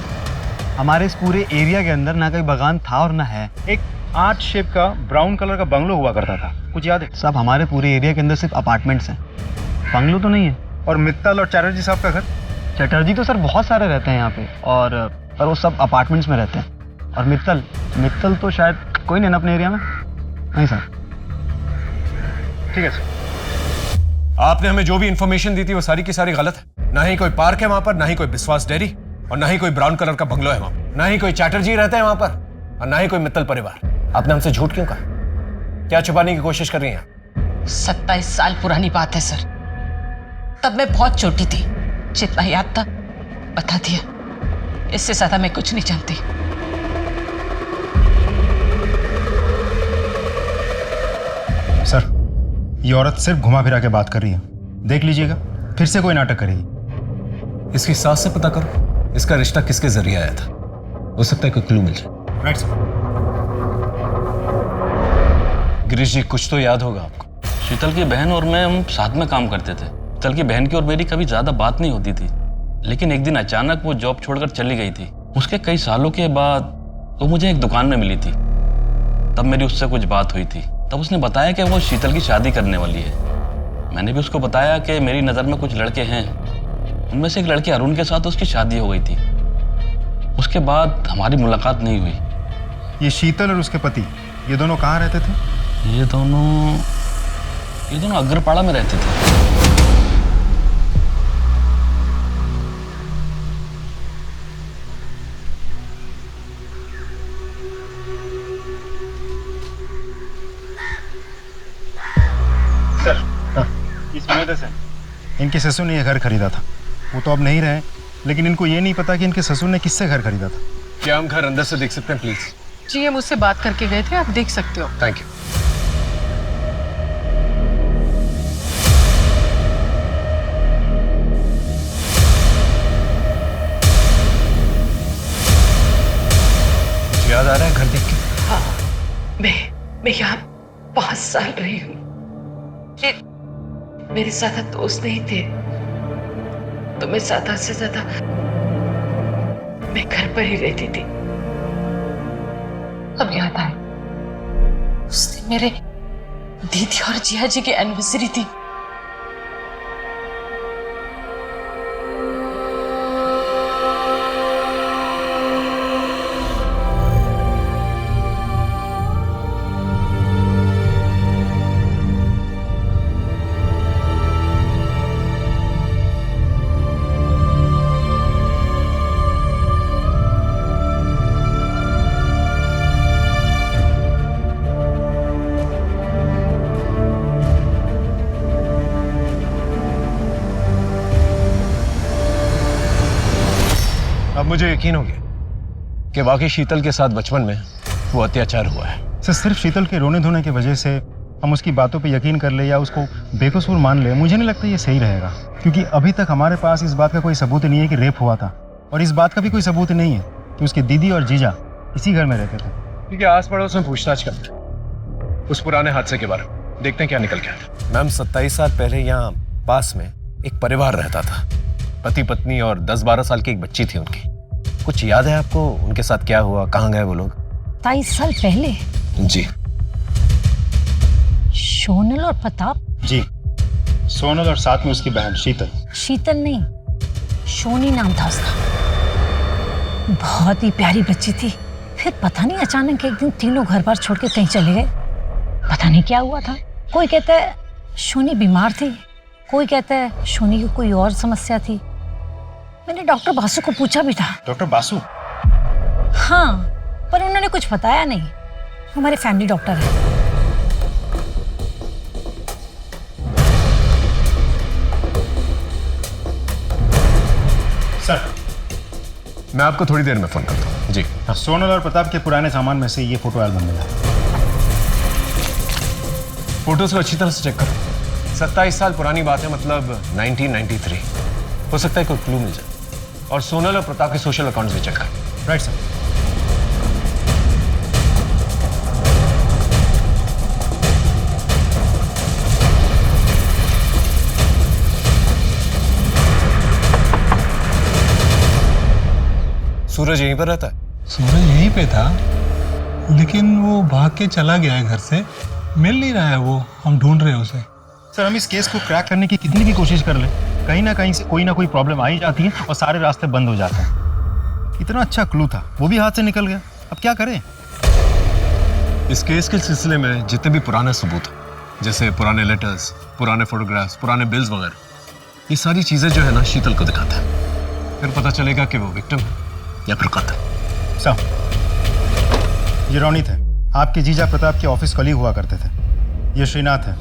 हमारे इस पूरे एरिया के अंदर ना कोई बागान था और ना है। एक आर्ट शेप का ब्राउन कलर का बंगलो हुआ करता था, कुछ याद है? साहब हमारे पूरे एरिया के अंदर सिर्फ अपार्टमेंट्स हैं, बंगलो तो नहीं है। और मित्तल और चैटर्जी साहब का घर? चटर्जी तो सर बहुत सारे रहते हैं यहाँ पे, और पर वो सब अपार्टमेंट्स में रहते हैं। और मित्तल तो शायद कोई नहीं ना अपने एरिया में। नहीं सर। ठीक है सर। आपने हमें जो भी इंफॉर्मेशन दी थी वो सारी की सारी गलत है। ना ही कोई पार्क है वहां पर, ना ही कोई विश्वास डेयरी, और ना ही कोई ब्राउन कलर का बंगलो है वहां पर, ना ही कोई चैटर्जी रहते हैं वहां पर, और ना ही कोई मित्तल परिवार। आपने हमसे झूठ क्यों कहा? क्या छुपाने की कोशिश कर रही हैं? 27 साल पुरानी बात है सर, तब मैं बहुत छोटी थी, जितना याद था बता दिया, इससे ज्यादा मैं कुछ नहीं जानती। सर, ये औरत सिर्फ घुमा फिरा के बात कर रही है, देख लीजिएगा फिर से कोई नाटक करेगी। इसकी सास से पता करो इसका रिश्ता किसके जरिए आया था, हो सकता है कोई क्लू मिल जाए। Right sir. गिरीश जी, कुछ तो याद होगा आपको। शीतल की बहन और मैं हम साथ में काम करते थे। शीतल की बहन की और मेरी कभी ज्यादा बात नहीं होती थी, लेकिन एक दिन अचानक वो जॉब छोड़कर चली गई थी। उसके कई सालों के बाद वो मुझे एक दुकान में मिली थी, तब मेरी उससे कुछ बात हुई थी। तब उसने बताया कि वो शीतल की शादी करने वाली है। मैंने भी उसको बताया कि मेरी नज़र में कुछ लड़के हैं, उनमें से एक लड़के अरुण के साथ उसकी शादी हो गई थी। उसके बाद हमारी मुलाकात नहीं हुई। ये शीतल और उसके पति, ये दोनों कहाँ रहते थे? ये दोनों अग्रपाड़ा में रहते थे। इस वजह से इनके ससुर ने यह घर खरीदा था। वो तो अब नहीं रहे, लेकिन इनको ये नहीं पता कि इनके ससुर ने किससे घर खरीदा था। क्या हम घर अंदर से देख सकते हैं प्लीज? जी, हम उससे बात करके गए थे, आप देख सकते हो। Thank you. याद आ रहा है घर देख के? हाँ, मैं यहाँ 5 साल रही हूँ। मेरे ज्यादा दोस्त नहीं थे, तो मैं ज्यादा से ज्यादा मैं घर पर ही रहती थी। अब याद आए उस दिन मेरे दीदी और जिया जी की एनिवर्सरी थी। अब मुझे यकीन हो गया कि वाकई शीतल के साथ बचपन में वो अत्याचार हुआ है। सर सिर्फ शीतल के रोने धोने की वजह से हम उसकी बातों पे यकीन कर ले या उसको बेकसूर मान ले, मुझे नहीं लगता ये सही रहेगा, क्योंकि अभी तक हमारे पास इस बात का कोई सबूत नहीं है कि रेप हुआ था, और इस बात का भी कोई सबूत नहीं है कि उसकी दीदी और जीजा इसी घर में रहते थे। ठीक है, आस पड़ोस में पूछताछ करते हैं उस पुराने हादसे के बारे में, देखते हैं क्या निकल के आता है। मैम 27 साल पहले यहाँ पास में एक परिवार रहता था, पति पत्नी और 10-12 साल की एक बच्ची थी उनकी। कुछ याद है आपको उनके साथ क्या हुआ, कहाँ गए वो लोग? 27 साल पहले? जी। सोनल और प्रताप? जी, सोनल और साथ में उसकी बहन शीतल। शीतल नहीं, सोनी नाम था उसका। बहुत ही प्यारी बच्ची थी। फिर पता नहीं अचानक एक दिन तीनों घर बार छोड़ के कहीं चले गए। पता नहीं क्या हुआ था। कोई कहता है सोनी बीमार थी, कोई कहता है सोनी की कोई और समस्या थी। मैंने डॉक्टर बासु को पूछा भी था। डॉक्टर बासु? हाँ, पर उन्होंने कुछ बताया नहीं। हमारे फैमिली डॉक्टर है। सर, मैं आपको थोड़ी देर में फोन करता हूँ। जी हाँ। सोनल और प्रताप के पुराने सामान में से ये फोटो एल्बम मिला। फोटोज को अच्छी तरह से चेक करो। 27 साल पुरानी बात है, मतलब 1993। हो सकता है कोई क्लू मिल जाए। और सोनल और प्रताप के सोशल अकाउंट्स भी चेक करो। Right sir. सूरज यहीं पर रहता है? सूरज यहीं पे था, लेकिन वो भाग के चला गया है घर से। मिल नहीं रहा है वो, हम ढूंढ रहे हैं उसे। सर, हम इस केस को क्रैक करने की कितनी भी कोशिश कर ले, कहीं ना कहीं से कोई ना कोई प्रॉब्लम आ ही जाती है और सारे रास्ते बंद हो जाते हैं। इतना अच्छा क्लू था, वो भी हाथ से निकल गया। अब क्या करें? इस केस के सिलसिले में जितने भी पुराने सबूत हैं, जैसे पुराने लेटर्स, पुराने फोटोग्राफ्स, पुराने बिल्स वगैरह, ये सारी चीजें जो है ना शीतल को दिखाता है। फिर पता चलेगा कि वो विक्टिम है या फिर कातिल। सर, ये रोनित है, आपके जीजा प्रताप के ऑफिस कलीग हुआ करते थे। ये श्रीनाथ है,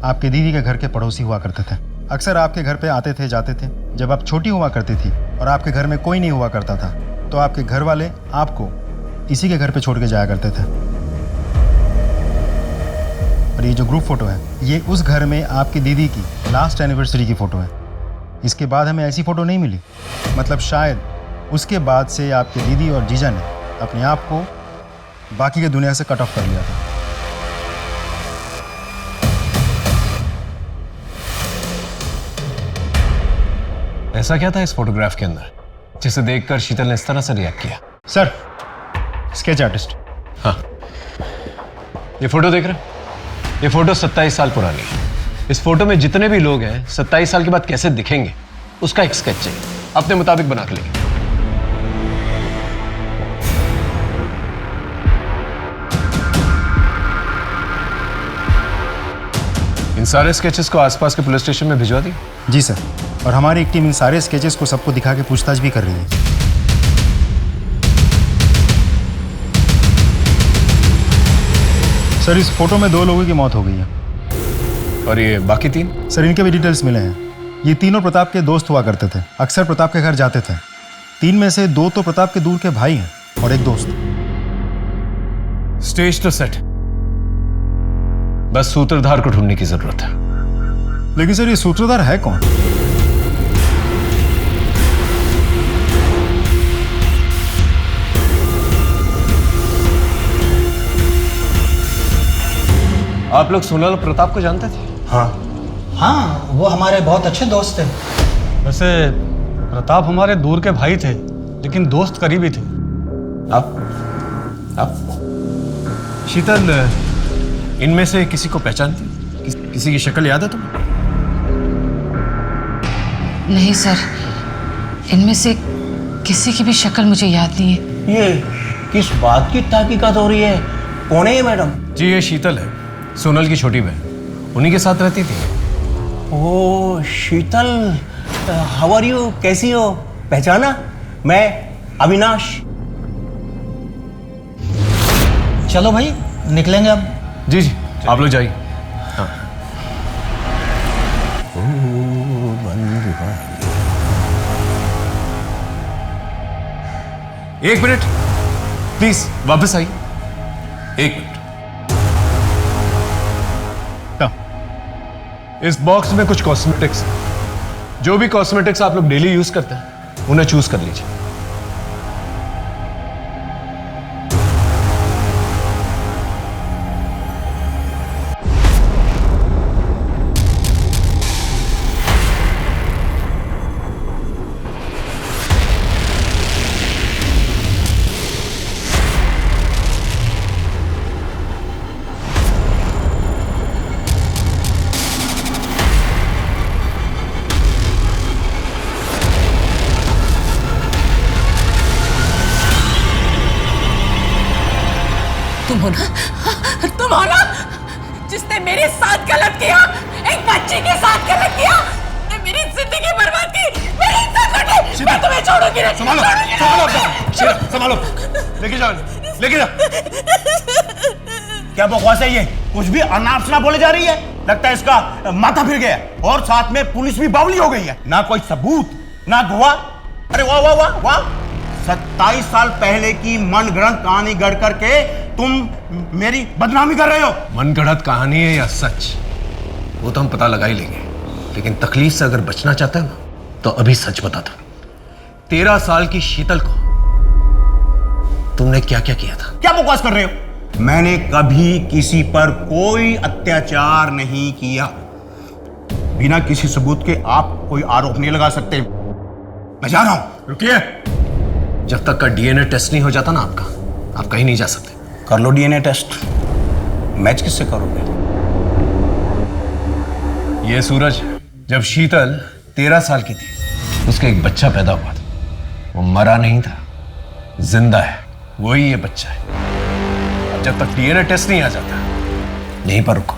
आपके दीदी के घर के पड़ोसी हुआ करते थे। अक्सर आपके घर पे आते थे जाते थे। जब आप छोटी हुआ करती थी और आपके घर में कोई नहीं हुआ करता था, तो आपके घर वाले आपको इसी के घर पे छोड़ के जाया करते थे। और ये जो ग्रुप फोटो है, ये उस घर में आपकी दीदी की लास्ट एनिवर्सरी की फोटो है। इसके बाद हमें ऐसी फोटो नहीं मिली, मतलब शायद उसके बाद से आपके दीदी और जीजा ने अपने आप को बाकी की दुनिया से कट ऑफ कर लिया था। ऐसा क्या था इस फोटोग्राफ के अंदर जिसे देखकर शीतल ने इस तरह से रिएक्ट किया? Sir, sketch artist. हाँ, ये फोटो देख रहे हैं? ये फोटो 27 साल पुरानी है। इस फोटो में जितने भी लोग हैं 27 साल के बाद कैसे दिखेंगे, उसका एक स्केच चाहिए। अपने मुताबिक बना के लेंगे। इन सारे स्केचेस को आसपास के पुलिस स्टेशन में भिजवा दी? जी सर, और हमारी एक टीम इन सारे स्केचेस को सबको दिखा के पूछताछ भी कर रही है। सर, इस फोटो में 2 लोगों की मौत हो गई है। और ये बाकी 3? सर, इनके भी डिटेल्स मिले हैं। ये तीनों प्रताप के दोस्त हुआ करते थे, अक्सर प्रताप के घर जाते थे। 3 में से 2 तो प्रताप के दूर के भाई हैं और एक दोस्त। स्टेज तो सेट, बस सूत्रधार को ढूंढने की जरूरत है। लेकिन सर, ये सूत्रधार है कौन? आप लोग सोनल और प्रताप को जानते थे? हाँ, वो हमारे बहुत अच्छे दोस्त थे। वैसे प्रताप हमारे दूर के भाई थे, लेकिन दोस्त करीबी थे। आप शीतल, इनमें से किसी को पहचानती हो? किसी की शक्ल याद है तुम्हें? नहीं सर, इनमें से किसी की भी शक्ल मुझे याद नहीं है। ये किस बात की तहकीकात हो रही है? कौन है ये मैडम? जी ये शीतल है, सोनल की छोटी बहन, उन्हीं के साथ रहती थी। ओ शीतल, हाउ आर यू? कैसी हो? पहचाना? मैं अविनाश। चलो भाई निकलेंगे अब। जी जी आप लोग जाइए। हाँ। एक मिनट प्लीज, वापस आइए। एक मिनट। इस बॉक्स में कुछ कॉस्मेटिक्स है। जो भी कॉस्मेटिक्स आप लोग डेली यूज करते हैं उन्हें चूज कर लीजिए। तुम हो ना जिसने मेरे साथ गलत किया, एक बच्ची के साथ गलत किया, ने मेरी जिंदगी बर्बाद की, मेरी इज्जत लूटी। मैं तुम्हें छोड़ूंगी नहीं। संभालो, संभालो, संभालो। लेके जाओ, लेके जाओ। क्या बकवास है ये? कुछ भी अनाप शनाप बोले जा रही है। लगता है इसका माथा फिर गया और साथ में पुलिस भी बावली हो गई है। ना कोई सबूत ना गवाह। अरे वाह वाह वाह वाह, 27 साल पहले की मनगढ़ंत कहानी गढ़ करके तुम मेरी बदनामी कर रहे हो। मनगढ़ंत कहानी है या सच, वो तो हम पता लगा ही लेंगे, लेकिन तकलीफ से अगर बचना चाहता है ना तो अभी सच बता दो। 13 साल की शीतल को तुमने क्या क्या किया था? क्या बकवास कर रहे हो? मैंने कभी किसी पर कोई अत्याचार नहीं किया। बिना किसी सबूत के आप कोई आरोप नहीं लगा सकते। मैं जा रहा हूं। रुकिए, जब तक का डीएनए टेस्ट नहीं हो जाता ना आपका, आप कहीं नहीं जा सकते। कर लो डीएनए टेस्ट। मैच किससे करोगे? ये सूरज, जब शीतल 13 साल की थी उसका एक बच्चा पैदा हुआ था। वो मरा नहीं था, जिंदा है। वही ये बच्चा है। अब जब तक डीएनए टेस्ट नहीं आ जाता, यहीं पर रुको।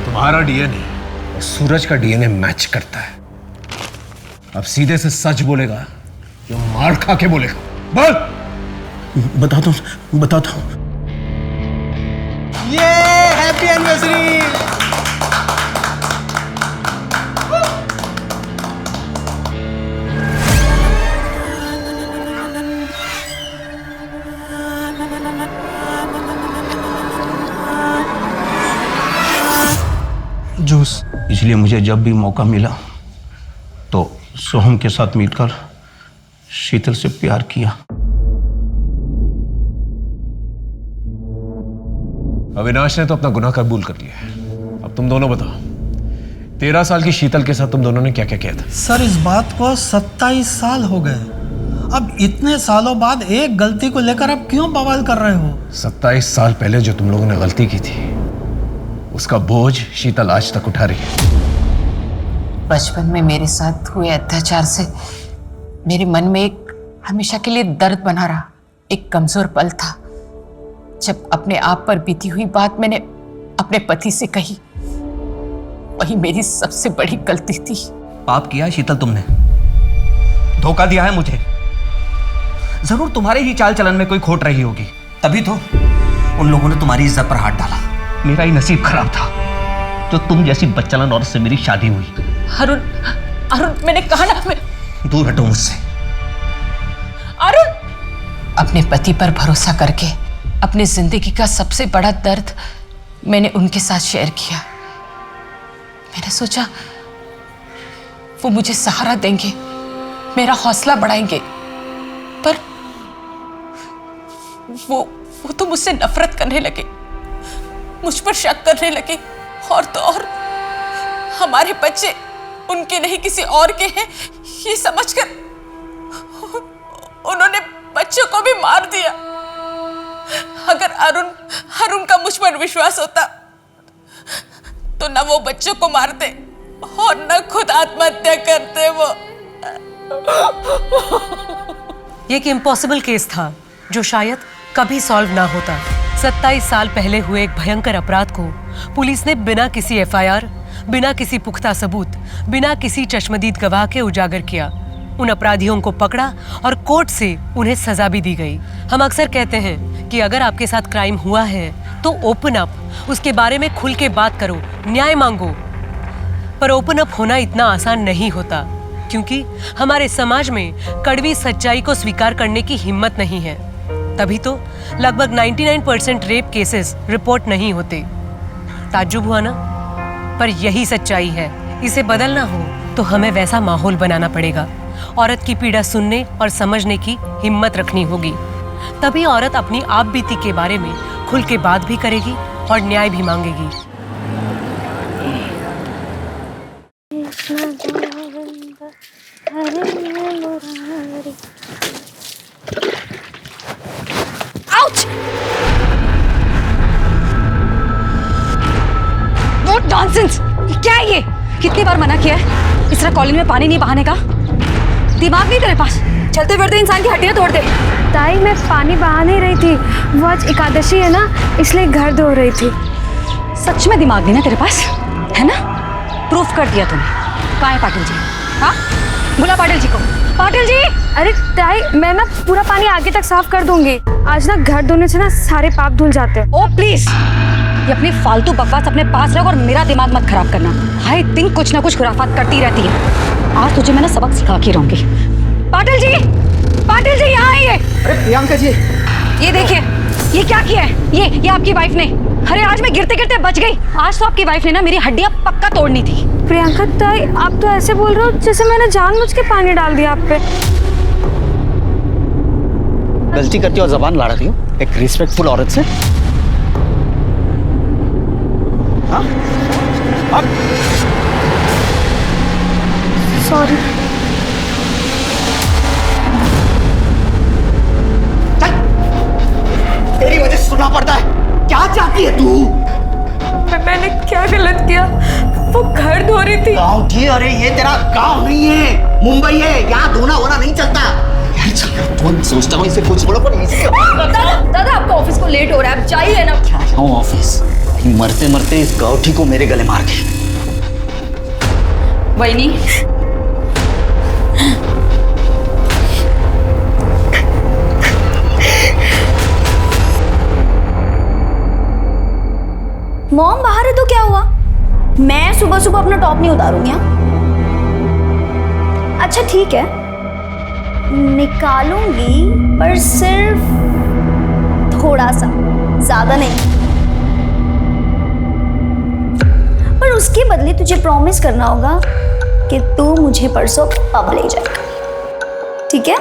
तुम्हारा डीएनए और सूरज का डीएनए मैच करता है। अब सीधे से सच बोलेगा या मार खा के बोलेगा? बोल। बताता हूं। ये हैप्पी एनिवर्सरी। जूस। इसलिए मुझे जब भी मौका मिला तो सोहम के साथ मिलकर शीतल से प्यार किया। अविनाश ने तो अपना गुनाह कबूल कर लिया है। अब तुम दोनों बताओ, 13 साल की शीतल के साथ तुम दोनों ने क्या क्या किया था? सर इस बात को 27 साल हो गए। अब इतने सालों बाद एक गलती को लेकर अब क्यों बवाल कर रहे हो? 27 साल पहले जो तुम लोगों ने गलती की थी उसका बोझ शीतल आज तक उठा रही है। बचपन में मेरे साथ हुए अत्याचार से मेरे मन में एक हमेशा के लिए दर्द बना रहा, एक कमजोर पल था जब अपने आप पर बीती हुई बात मैंने अपने पति से कही। वही मेरी सबसे बड़ी गलती थी। पाप किया है शीतल तुमने, धोखा दिया है मुझे। जरूर तुम्हारे ही चाल चलन में कोई खोट रही होगी, तभी तो उन लोगों ने तुम्हारी इज्जत पर हाथ डाला। मेरा ही नसीब खराब था जो तुम जैसी बच्चलन औरत से मेरी शादी हुई। अरुण, मैंने कहा ना, मैं दूर हटो मुझसे। अरुण, अपने पति पर भरोसा करके अपनी जिंदगी का सबसे बड़ा दर्द मैंने उनके साथ शेयर किया। मैंने सोचा वो मुझे सहारा देंगे, मेरा हौसला बढ़ाएंगे, पर वो तो मुझसे नफरत करने लगे, मुझ पर शक करने लगे, और तो और हमारे बच्चे उनके नहीं किसी और के हैं ये समझकर उन्होंने बच्चों को भी मार दिया। अगर अरुण का मुझ पर विश्वास होता तो न वो बच्चों को मारते और न खुद आत्महत्या करते। वो ये एक इम्पॉसिबल केस था जो शायद कभी सॉल्व ना होता। 27 साल पहले हुए एक भयंकर अपराध को पुलिस ने बिना किसी एफआईआर, बिना किसी पुख्ता सबूत, बिना किसी चश्मदीद गवाह के उजागर किया। उन अपराधियों को पकड़ा और कोर्ट से उन्हें सजा भी दी गई। हम अक्सर कहते हैं कि अगर आपके साथ क्राइम हुआ है तो ओपन अप, उसके बारे में खुल के बात करो, न्याय मांगो। पर ओपन अप होना इतना आसान नहीं होता, क्योंकि हमारे समाज में कड़वी सच्चाई को स्वीकार करने की हिम्मत नहीं है। तभी तो लगभग 99% रेप केसेस रिपोर्ट नहीं होते। ताज्जुब हुआ ना? पर यही सच्चाई है। इसे बदलना हो तो हमें वैसा माहौल बनाना पड़ेगा। औरत की पीड़ा सुनने और समझने की हिम्मत रखनी होगी। तभी औरत अपनी आप बीती के बारे में खुल के बात भी करेगी और न्याय भी मांगेगी। आउच! What nonsense! क्या है ये? कितनी बार मना किया है इस तरह कॉलोनी में पानी नहीं बहाने का? दिमाग नहीं तेरे पास? चलते फिरते इंसान की हड्डियां तोड़ दे। ताई मैं पानी बहा नहीं रही थी, वो आज एकादशी है ना, इसलिए घर धो रही थी। सच में दिमाग नहीं ना तेरे पास, है ना? प्रूफ कर दिया तूने। कहाँ है पाटिल जी? हाँ, बुला पाटिल जी को। पाटिल जी! अरे ताई, मैं ना पूरा पानी आगे तक साफ कर दूंगी। आज ना घर धोने से ना सारे पाप धुल जाते हैं। ओ प्लीज, ये अपनी फालतू बकवास अपने पास रख और मेरा दिमाग मत खराब करना। हाय दिन कुछ ना कुछ खुराफात करती रहती है। आज तुझे मैं ना सबक सिखा के रहूंगी। पाटिल जी यहाँ आइए। अरे प्रियंका जी, ये देखिए, ये क्या किया है? ये आपकी वाइफ ने। अरे आज मैं गिरते गिरते बच गई। आज तो आपकी वाइफ ने ना मेरी हड्डियां पक्का तोड़नी थी। प्रियंका ताई, आप तो ऐसे बोल रहे हो जैसे मैंने जानबूझ के पानी डाल दिया आप पे। गलती करती हो और जबान लड़ाती हो एक रिस्पेक्टफुल औरत से। हाँ? सॉरी। तेरी वजह से सुनना पड़ता है। क्या चाहती है तू? मैंने क्या गलत किया? वो घर धो रही थी। गाँव थी? अरे ये तेरा गाँव नहीं है, मुंबई है। यहाँ धोना होना नहीं चलता। तुम सोचता हूँ इसे कुछ बोलो, पर इसे दादा आपका ऑफिस को लेट हो रहा है, आप जाइए ना। क्या जाऊँ ऑफिस? मरते मरते इस गाँठी को मेरे गले मार के। वहीनी, मॉम बाहर है तो क्या हुआ? मैं सुबह सुबह अपना टॉप नहीं उतारूंगी। अच्छा ठीक है, निकालूंगी, पर सिर्फ थोड़ा सा, ज्यादा नहीं। पर उसके बदले तुझे प्रॉमिस करना होगा कि तू मुझे परसों पब ले जाएगा, ठीक है?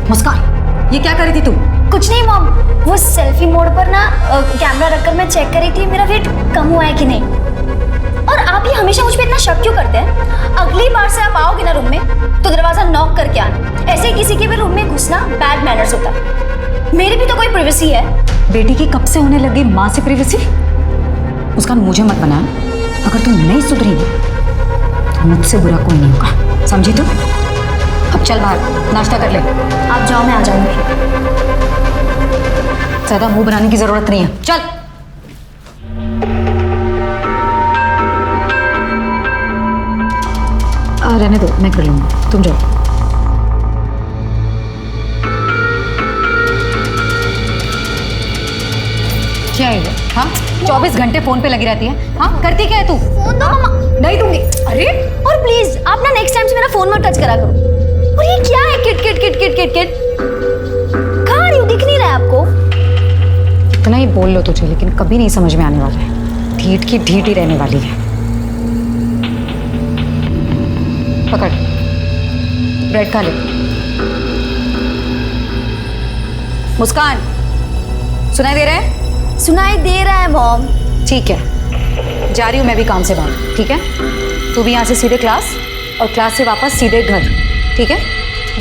मुस्कान, ये क्या कर रही थी तुम? कुछ नहीं मॉम, वो सेल्फी मोड पर ना कैमरा रखकर मैं चेक कर रही थी मेरा वेट कम हुआ है कि नहीं। और आप ये हमेशा मुझ पे इतना शक क्यों करते हैं? अगली बार से आप आओगे ना रूम में तो दरवाजा नॉक करके आना। ऐसे किसी के भी रूम में घुसना बैड मैनर्स होता है। मेरी भी तो कोई प्राइवेसी है। बेटी की कब से होने लगी माँ से प्राइवेसी? मुस्कान मुझे मत बना। अगर तुम नहीं सुधरी तो मुझसे बुरा कोई नहीं होगा, समझी तुम? अब चल बाहर नाश्ता कर ले। आप जाओ, मैं आ जाऊंगी। ज्यादा मुंह बनाने की जरूरत नहीं है, चल। रहने दो, मैं कर लूंगी, तुम जाओ। क्या है ये? हाँ, 24 घंटे फोन पे लगी रहती है। हाँ, करती क्या है तू? फोन दो मम्मा। नहीं दूंगी। अरे और प्लीज आप ना नेक्स्ट टाइम से मेरा फोन मत टच करा करो। और ये क्या है? Kit kit kit kit kit kit. कहाँ रही हो? दिख नहीं रहा है आपको? इतना ही बोल लो तुझे, लेकिन कभी नहीं समझ में आने वाला है। ढीठ की ढीठ ही रहने वाली है। पकड़, ब्रेड खा ले। मुस्कान, सुनाई दे रहा है? सुनाई दे रहा है मॉम। ठीक है, जा रही हूँ मैं भी काम से बाहर, ठीक है? तू भी यहाँ से सीधे क्लास और क्लास से वापस सीधे घर, ठीक है?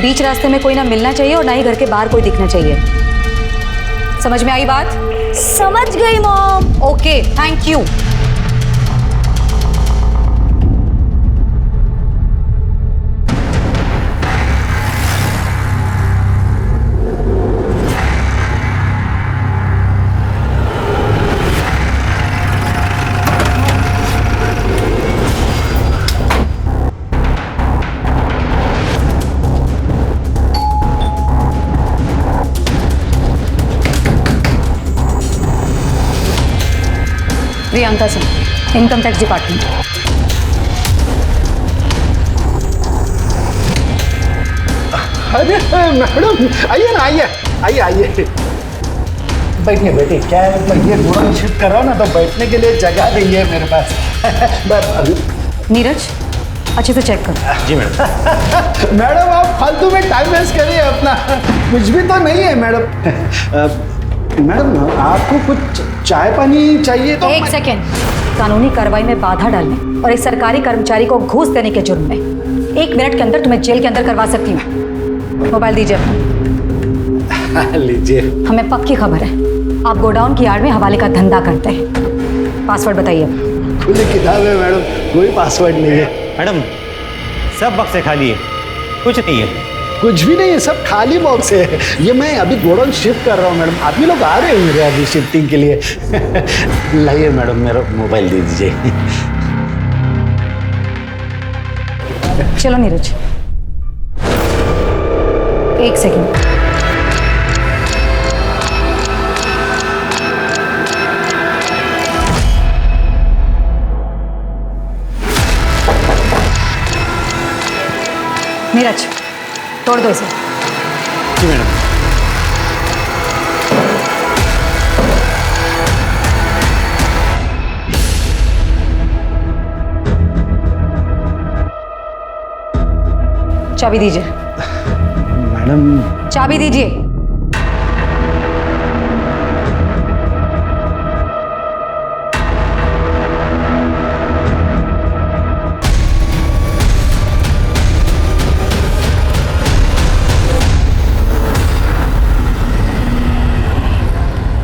बीच रास्ते में कोई ना मिलना चाहिए और ना ही घर के बाहर कोई दिखना चाहिए। समझ में आई बात? समझ गई mom. Okay, thank you. Priyanka Singh, income tax department. अरे मैडम, आइए ना, आइए आइए आइए, बैठिए बैठिए। क्या है, ये घोड़ा शिफ्ट कर रहा हूँ ना, तो बैठने के लिए जगह नहीं है मेरे पास। नीरज, अच्छे से चेक कर। जी मैडम। मैडम आप फालतू में टाइम वेस्ट करिए अपना, कुछ भी तो नहीं है मैडम। मैडम आपको कुछ चाय पानी चाहिए तो? एक सेकेंड, कानूनी कार्रवाई में बाधा डालने और एक सरकारी कर्मचारी को घूस देने के जुर्म में 1 मिनट के अंदर तुम्हें जेल के अंदर करवा सकती हूँ। मोबाइल दीजिए अपना। लीजिए। हमें पक्की खबर है, आप गोडाउन की आड़ में हवाले का धंधा करते हैं। पासवर्ड बताइए। खुली किताब है मैडम, कोई पासवर्ड नहीं है। मैडम सब बक्से खाली है, कुछ नहीं है। कुछ भी नहीं है, सब खाली बॉक्स है। ये मैं अभी गोडाउन शिफ्ट कर रहा हूँ मैडम, आदमी लोग आ रहे हैं मेरे अभी शिफ्टिंग के लिए। लाइए मैडम, मेरा मोबाइल दे दीजिए। चलो नीरज, एक सेकेंड। नीरज, तोड़ दो इसे। जी मैडम। चाबी दीजिए। मैडम चाबी दीजिए।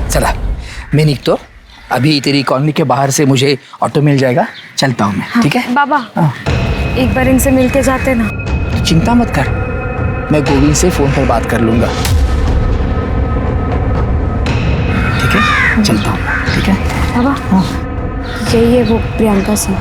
चला मैं निकतो, अभी तेरी कॉलोनी के बाहर से मुझे ऑटो मिल जाएगा, चलता हूँ मैं। हाँ, ठीक है बाबा। एक बार इनसे मिलके जाते ना। चिंता मत कर, मैं गोविंद से फोन पर बात कर लूंगा। ठीक है, चलता हूँ। ठीक है बाबा। यही है वो प्रियंका सिंह।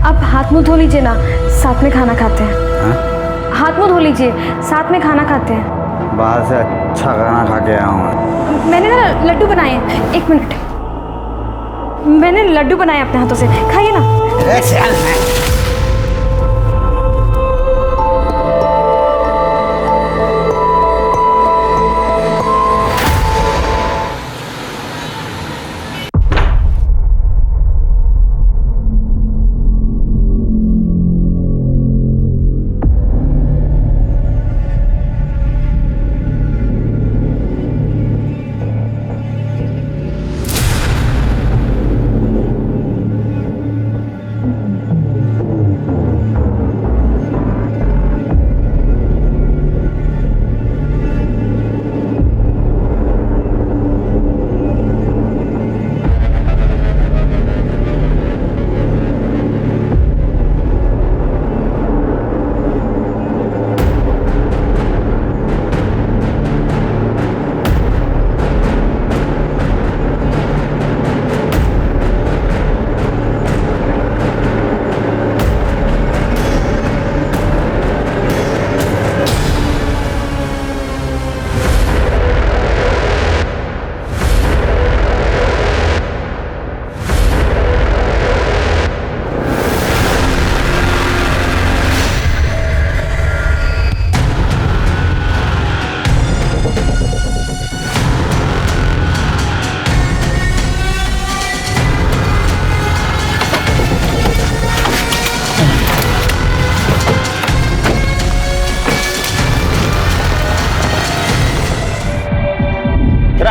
आप हाथ मुंह धो लीजिए ना, साथ में खाना खाते हैं। हाथ मुंह धो लीजिए, साथ में खाना खाते हैं। बाहर से अच्छा खाना खा के आया हूँ। मैंने ना लड्डू बनाए हैं, 1 मिनट। मैंने लड्डू बनाए अपने हाथों से, खाइए ना।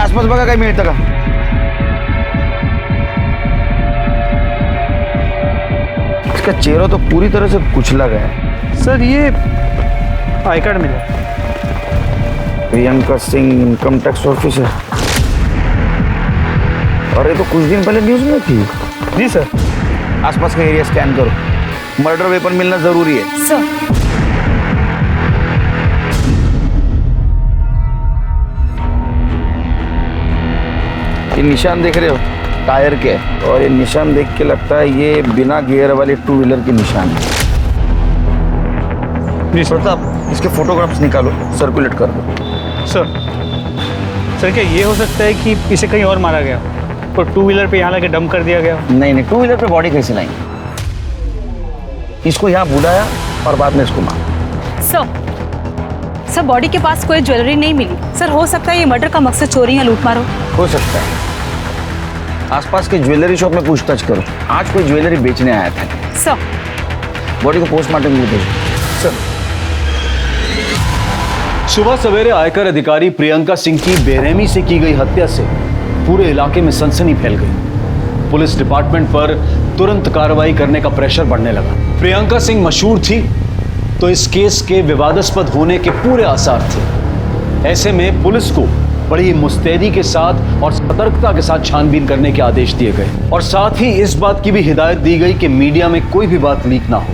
आसपास बघा काही मिळतं का? इसका चेहरा तो पूरी तरह से कुचला गया है। सर ये आई कार्ड मिला। Priyanka Singh income tax officer. और ये तो कुछ दिन पहले न्यूज में थी। जी सर। आसपास का एरिया स्कैन करो, मर्डर वेपन मिलना जरूरी है। सर ये निशान देख रहे हो टायर के, और ये निशान देख के लगता है ये बिना गियर वाले 2 व्हीलर के निशान है। प्रताप इसके फोटोग्राफ्स निकालो, सर्कुलेट कर दो। सर क्या ये हो सकता है कि इसे कहीं और मारा गया और 2 व्हीलर पे यहाँ लाके डंप कर दिया गया? नहीं 2 व्हीलर पे बॉडी कैसे लाएंगे? इसको यहाँ बुलाया और बाद में इसको मारा। सर बॉडी के पास कोई ज्वेलरी नहीं मिली। सर हो सकता है ये मर्डर का मकसद चोरी या लूटमार हो सकता है। आसपास के ज्वेलरी शॉप में पूछताछ करो, आज कोई ज्वेलरी बेचने आया था। सर बॉडी को पोस्टमार्टम के लिए भेजो। सर सुबह सवेरे आयकर अधिकारी प्रियंका सिंह की बेरहमी से की गई हत्या से पूरे इलाके में सनसनी फैल गई। पुलिस डिपार्टमेंट पर तुरंत कार्रवाई करने का प्रेशर बढ़ने लगा। प्रियंका सिंह मशहूर थी तो इस केस के विवादास्पद होने के पूरे आसार थे। ऐसे में पुलिस को बड़ी मुस्तैदी के साथ और सतर्कता के साथ छानबीन करने के आदेश दिए गए और साथ ही इस बात की भी हिदायत दी गई कि मीडिया में कोई भी बात लीक ना हो।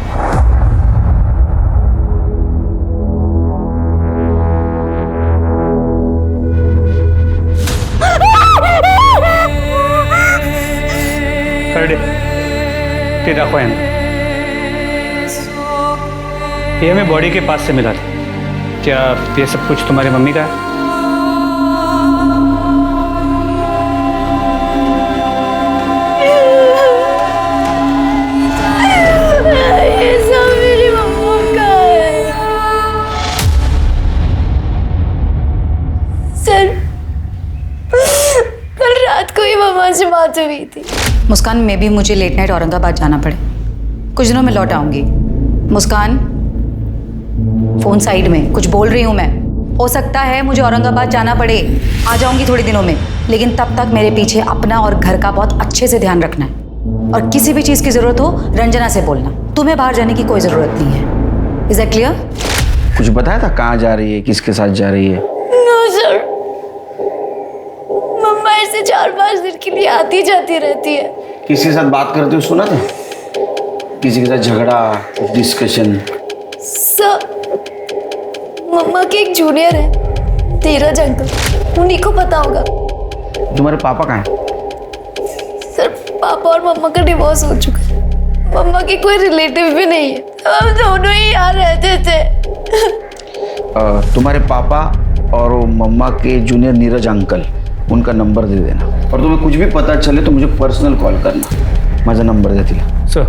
ये हमें बॉडी के पास से मिला था। क्या ये सब कुछ तुम्हारी मम्मी का है? ये सब मेरी मम्मा का है। सर कल रात को ही मम्मा से बात हुई थी। मुस्कान में भी मुझे लेट नाइट औरंगाबाद जाना पड़े, कुछ दिनों में लौट आऊंगी। मुस्कान फोन साइड में, कुछ बोल रही हूँ मैं। हो सकता है मुझे औरंगाबाद जाना पड़े, आ जाऊंगी थोड़े दिनों में, लेकिन तब तक मेरे पीछे अपना और घर का बहुत अच्छे से ध्यान रखना है। और किसी भी चीज़ की ज़रूरत हो रंजना से बोलना, तुम्हें बाहर जाने की कोई ज़रूरत नहीं है। Is that clear? कुछ बताया था कहाँ जा रही है, किसके साथ जा रही है? नो सर, मम्मा ऐसे 4-5 दिन के लिए आती जाती रहती है। किसी के साथ बात करते हुए सुना था? किसी के साथ झगड़ा, डिस्कशन? सर मम्मा के एक जूनियर है धीरज अंकल, उन्हीं को पता होगा। तुम्हारे पापा कहाँ हैं? सर पापा और मम्मा का डिवोर्स हो चुका है, मम्मा की कोई रिलेटिव भी नहीं है, हम दोनों ही यहाँ रहते थे। तुम्हारे पापा और वो मम्मा के जूनियर नीरज अंकल, उनका नंबर दे देना, और तुम्हें कुछ भी पता चले तो मुझे पर्सनल कॉल करना। माझा नंबर दे दिला। सर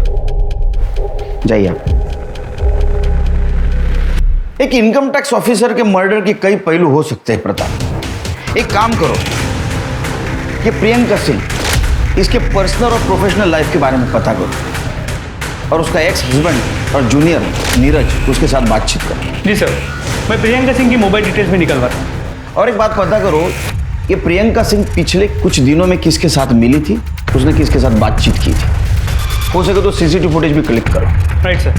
जाइए आप। एक इनकम टैक्स ऑफिसर के मर्डर के कई पहलू हो सकते हैं प्रताप। एक काम करो, ये प्रियंका सिंह, इसके पर्सनल और प्रोफेशनल लाइफ के बारे में पता करो, और उसका एक्स हस्बैंड और जूनियर नीरज, उसके साथ बातचीत करो। जी सर, मैं प्रियंका सिंह की मोबाइल डिटेल्स भी निकलवाता हूँ। और एक बात पता करो, ये प्रियंका सिंह पिछले कुछ दिनों में किसके साथ मिली थी, उसने किसके साथ बातचीत की थी। हो सके तो सीसीटीवी फुटेज भी क्लिक करो। राइट सर,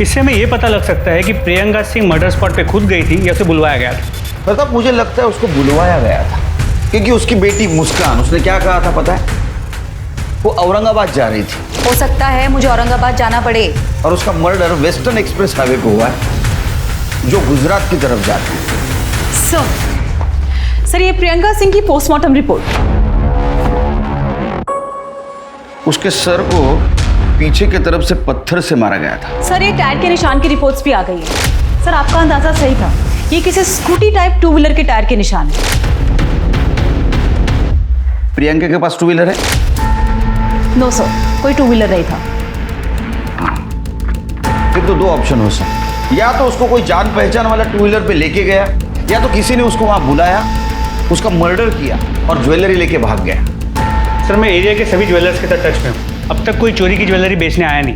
इससे हमें ये पता लग सकता है कि प्रियंका सिंह मर्डर स्पॉट पे खुद गई थी या उसे बुलवाया गया था। मतलब मुझे लगता है उसको बुलवाया गया था, क्योंकि उसकी बेटी मुस्कान, उसने क्या कहा था पता है? वो औरंगाबाद जा रही थी। हो सकता है मुझे औरंगाबाद जाना पड़े। और उसका मर्डर वेस्टर्न एक्सप्रेस हाईवे पे हुआ है, जो गुजरात की तरफ जाता है। सर ये प्रियंका सिंह की पोस्टमार्टम रिपोर्ट। उसके सर को पीछे की तरफ से पत्थर से मारा गया था। सर ये टायर के निशान की रिपोर्ट्स भी आ गई है। सर आपका अंदाजा सही था, ये किसी स्कूटी टाइप 2 व्हीलर के टायर के निशान है। प्रियंका के पास 2 व्हीलर है? नो सर, कोई 2 व्हीलर नहीं था। फिर तो 2 ऑप्शन हो सकते, या तो उसको कोई जान पहचान वाला 2 व्हीलर पे लेके गया, या तो किसी ने उसको वहां बुलाया, उसका मर्डर किया और ज्वेलरी लेके भाग गया। सर मैं एरिया के सभी ज्वेलर्स के साथ टच में हूँ, अब तक कोई चोरी की ज्वेलरी बेचने आया नहीं।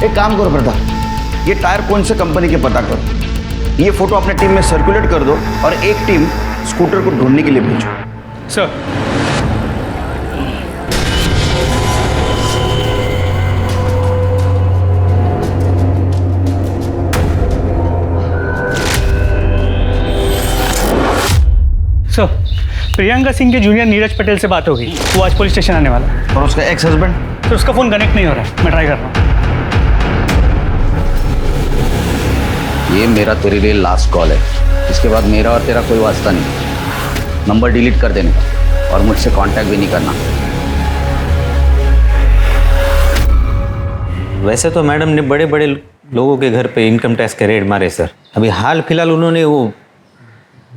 एक काम करो प्रताप, ये टायर कौन से कंपनी के पता करो, ये फोटो अपने टीम में सर्कुलेट कर दो, और एक टीम स्कूटर को ढूंढने के लिए भेजो। सर। सर, प्रियंका सिंह के जूनियर नीरज पटेल से बात हो गई। वो आज पुलिस स्टेशन आने वाला है। और उसका एक्स हस्बैंड? तो उसका फ़ोन कनेक्ट नहीं हो रहा है, मैं ट्राई कर रहा हूँ। ये मेरा तेरे लिए लास्ट कॉल है। इसके बाद मेरा और तेरा कोई वास्ता नहीं। नंबर डिलीट कर देने का और मुझसे कांटेक्ट भी नहीं करना। वैसे तो मैडम ने बड़े बड़े लोगों के घर पे इनकम टैक्स के रेड मारे सर। अभी हाल फिलहाल उन्होंने वो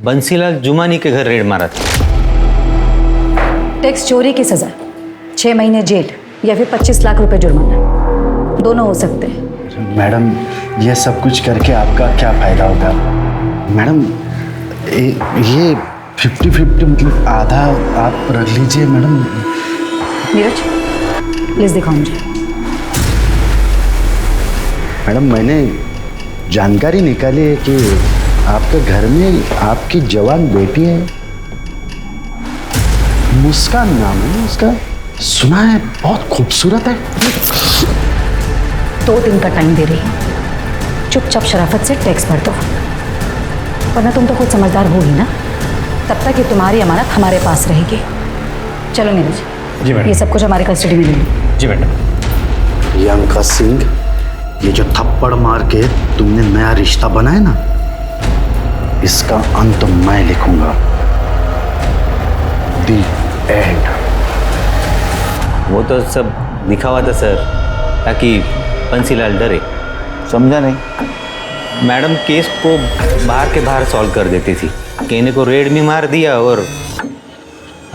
बंसीलाल जुमानी के घर रेड मारा था। टैक्स चोरी की सजा 6 महीने जेल या फिर 25 लाख रुपए जुर्माना, दोनों हो सकते हैं। मैडम, ये सब कुछ करके आपका क्या फ़ायदा होगा? मैडम, ये 50-50 मतलब आधा आप रख लीजिए मैडम। नीरज, प्लीज दिखाओ मुझे। मैडम, मैंने जानकारी निकाली है कि आपके घर में आपकी जवान बेटी है, मुस्कान नाम है उसका। सुना है बहुत खूबसूरत है। 2 दिन का टाइम दे रही हूँ, चुपचाप शराफत से टैक्स भर दो, वरना तुम तो खुद समझदार हो ही ना। तब तक ये तुम्हारी अमानत हमारे पास रहेगी। चलो नीरज। जी मैडम। ये सब कुछ हमारे कस्टडी में ले लो। जी मैडम। प्रियंका सिंह, ये जो थप्पड़ मार के तुमने नया रिश्ता बनाया ना, इसका अंत मैं लिखूंगा। दी एंड। वो तो सब लिखा हुआ था सर, ताकि बंसीलाल डरे। समझा नहीं? मैडम केस को बाहर के बाहर सॉल्व कर देती थी। कहने को रेड भी मार दिया और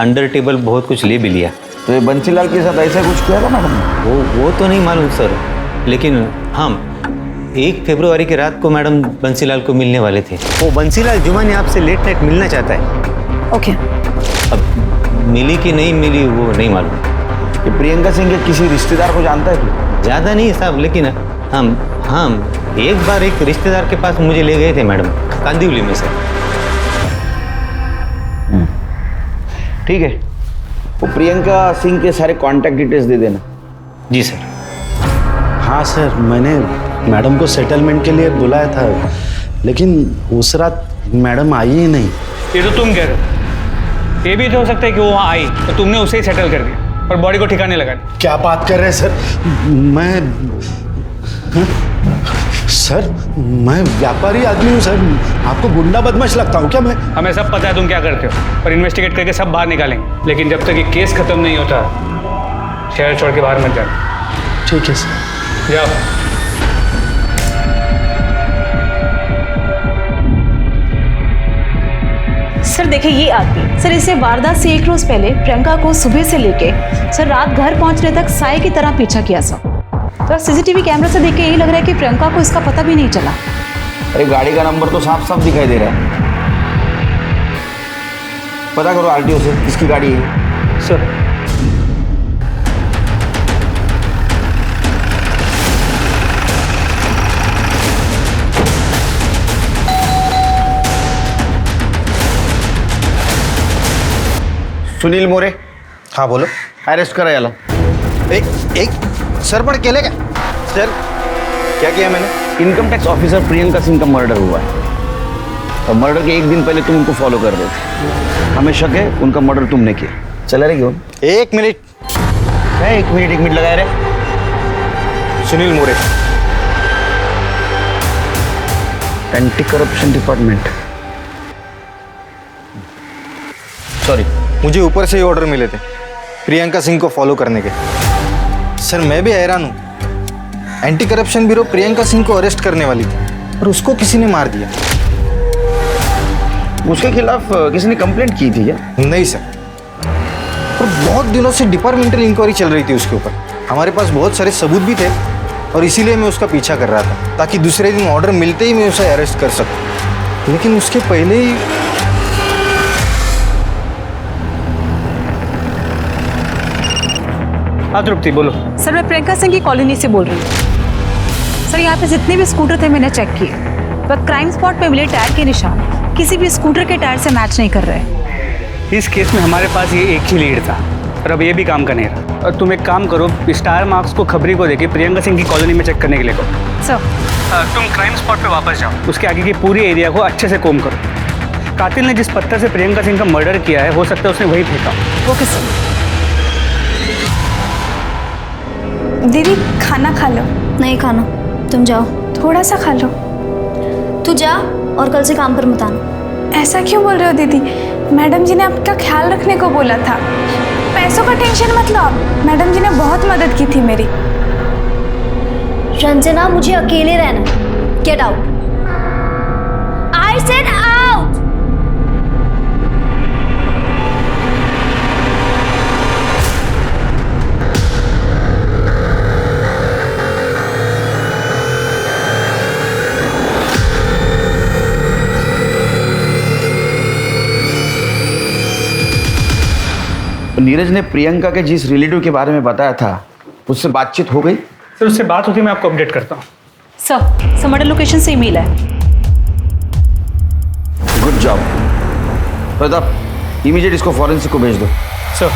अंडर टेबल बहुत कुछ ले भी लिया। तो ये बंसीलाल के साथ ऐसा कुछ किया था मैडम? वो तो नहीं मालूम सर, लेकिन हम 1 फरवरी की रात को मैडम बंसीलाल को मिलने वाले थे। वो बंसीलाल जुमानी आपसे लेट नाइट मिलना चाहता है। ओके। अब मिली कि नहीं मिली वो नहीं मालूम। ये प्रियंका सिंह के किसी रिश्तेदार को जानता है तू? ज़्यादा नहीं साहब, लेकिन हम एक बार एक रिश्तेदार के पास मुझे ले गए थे मैडम, कांदिवली में सर। ठीक है, वो प्रियंका सिंह के सारे कांटेक्ट डिटेल्स दे देना। जी सर। हाँ सर, मैंने मैडम को सेटलमेंट के लिए बुलाया था, लेकिन उस रात मैडम आई ही नहीं। ये तो तुम कह रहे हो। ये भी तो हो सकता है कि वो वहाँ आई तो तुमने उसे ही सेटल कर दिया और बॉडी को ठिकाने लगा दिया। क्या बात कर रहे हैं सर? मैं व्यापारी आदमी हूँ सर। आपको गुंडा बदमाश लगता हूँ क्या मैं? हमें सब पता है तुम क्या करते हो, और इन्वेस्टिगेट करके सब बाहर निकालेंगे, लेकिन जब तक ये केस खत्म नहीं होता शहर छोड़ के बाहर मत जाना। ठीक है सर। जाओ। सर देखिए, ये आदमी सर, इसे वारदात से 1 रोज पहले प्रियंका को सुबह से लेके सर रात घर पहुंचने तक साए की तरह पीछा किया सर। तो सीसीटीवी कैमरा से देख के यही लग रहा है कि प्रियंका को इसका पता भी नहीं चला। अरे गाड़ी का नंबर तो साफ साफ दिखाई दे रहा है। पता करो आरटीओ से किसकी गाड़ी है। सर। सुनील मोरे। हाँ बोलो। अरेस्ट करा याला। एक सर, पर केले क्या सर? क्या किया मैंने? Income tax officer Priyanka Singh का मर्डर हुआ है, और मर्डर के 1 दिन पहले तुम उनको फॉलो कर रहे थे। हमें शक है उनका मर्डर तुमने किया। चला रहे क्यों? 1 मिनट। क्या 1 मिनट लगाए रहे? सुनील मोरे, एंटी करप्शन डिपार्टमेंट। सॉरी, मुझे ऊपर से ही ऑर्डर मिले थे प्रियंका सिंह को फॉलो करने के। सर मैं भी हैरान हूँ, anti corruption bureau Priyanka Singh को अरेस्ट करने वाली थी और उसको किसी ने मार दिया। उसके खिलाफ किसी ने कंप्लेंट की थी क्या? नहीं सर, और बहुत दिनों से डिपार्टमेंटल इंक्वायरी चल रही थी उसके ऊपर। हमारे पास बहुत सारे सबूत भी थे और इसीलिए मैं उसका पीछा कर रहा था, ताकि दूसरे दिन ऑर्डर मिलते ही मैं उसे अरेस्ट कर सकूं। लेकिन उसके पहले ही हाँ तृप्ति बोलो। सर मैं प्रियंका सिंह की कॉलोनी से बोल रही हूँ। सर यहाँ पे जितने भी स्कूटर थे मैंने चेक किए, पर क्राइम स्पॉट पे मिले टायर के निशान किसी भी स्कूटर के टायर से मैच नहीं कर रहे। इस केस में हमारे पास ये एक ही लीड था और अब ये भी काम का नहीं रहा। और तुम एक काम करो, स्टार मार्क्स को खबरी को देके प्रियंका सिंह की कॉलोनी में चेक करने के लिए कहो। सर तुम क्राइम स्पॉट पे वापस जाओ, उसके आगे की पूरी एरिया को अच्छे से कोम करो। कातिल ने जिस पत्थर से प्रियंका सिंह का मर्डर किया है, हो सकता है उसने वही फेंका। Okay sir. दीदी खाना खा लो। नहीं खाना, तुम जाओ। थोड़ा सा खा लो। तू जा और कल से काम पर मत आना। ऐसा क्यों बोल रहे हो दीदी? मैडम जी ने आपका ख्याल रखने को बोला था। पैसों का टेंशन मत लो आप, मैडम जी ने बहुत मदद की थी मेरी। रंजना, मुझे अकेले रहना। Get out. I said out. Neeraj ने प्रियंका के जिस रिलेटिव के बारे में बताया था, उससे बातचीत हो गई? सर उससे बात होती है, मैं आपको अपडेट करता हूँ। सर मर्डर लोकेशन से ईमेल है। गुड जॉब प्रताप, इमीडिएट इसको फॉरेंसिक को भेज दो। सर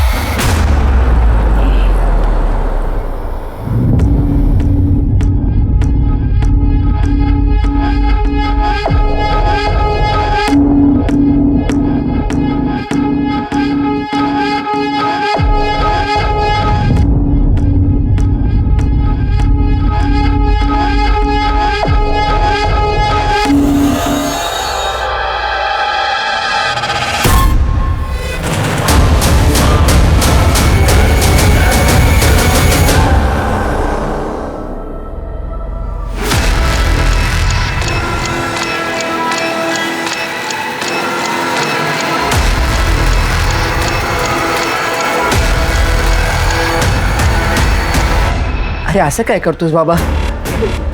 ऐसा क्या करतोस बाबा?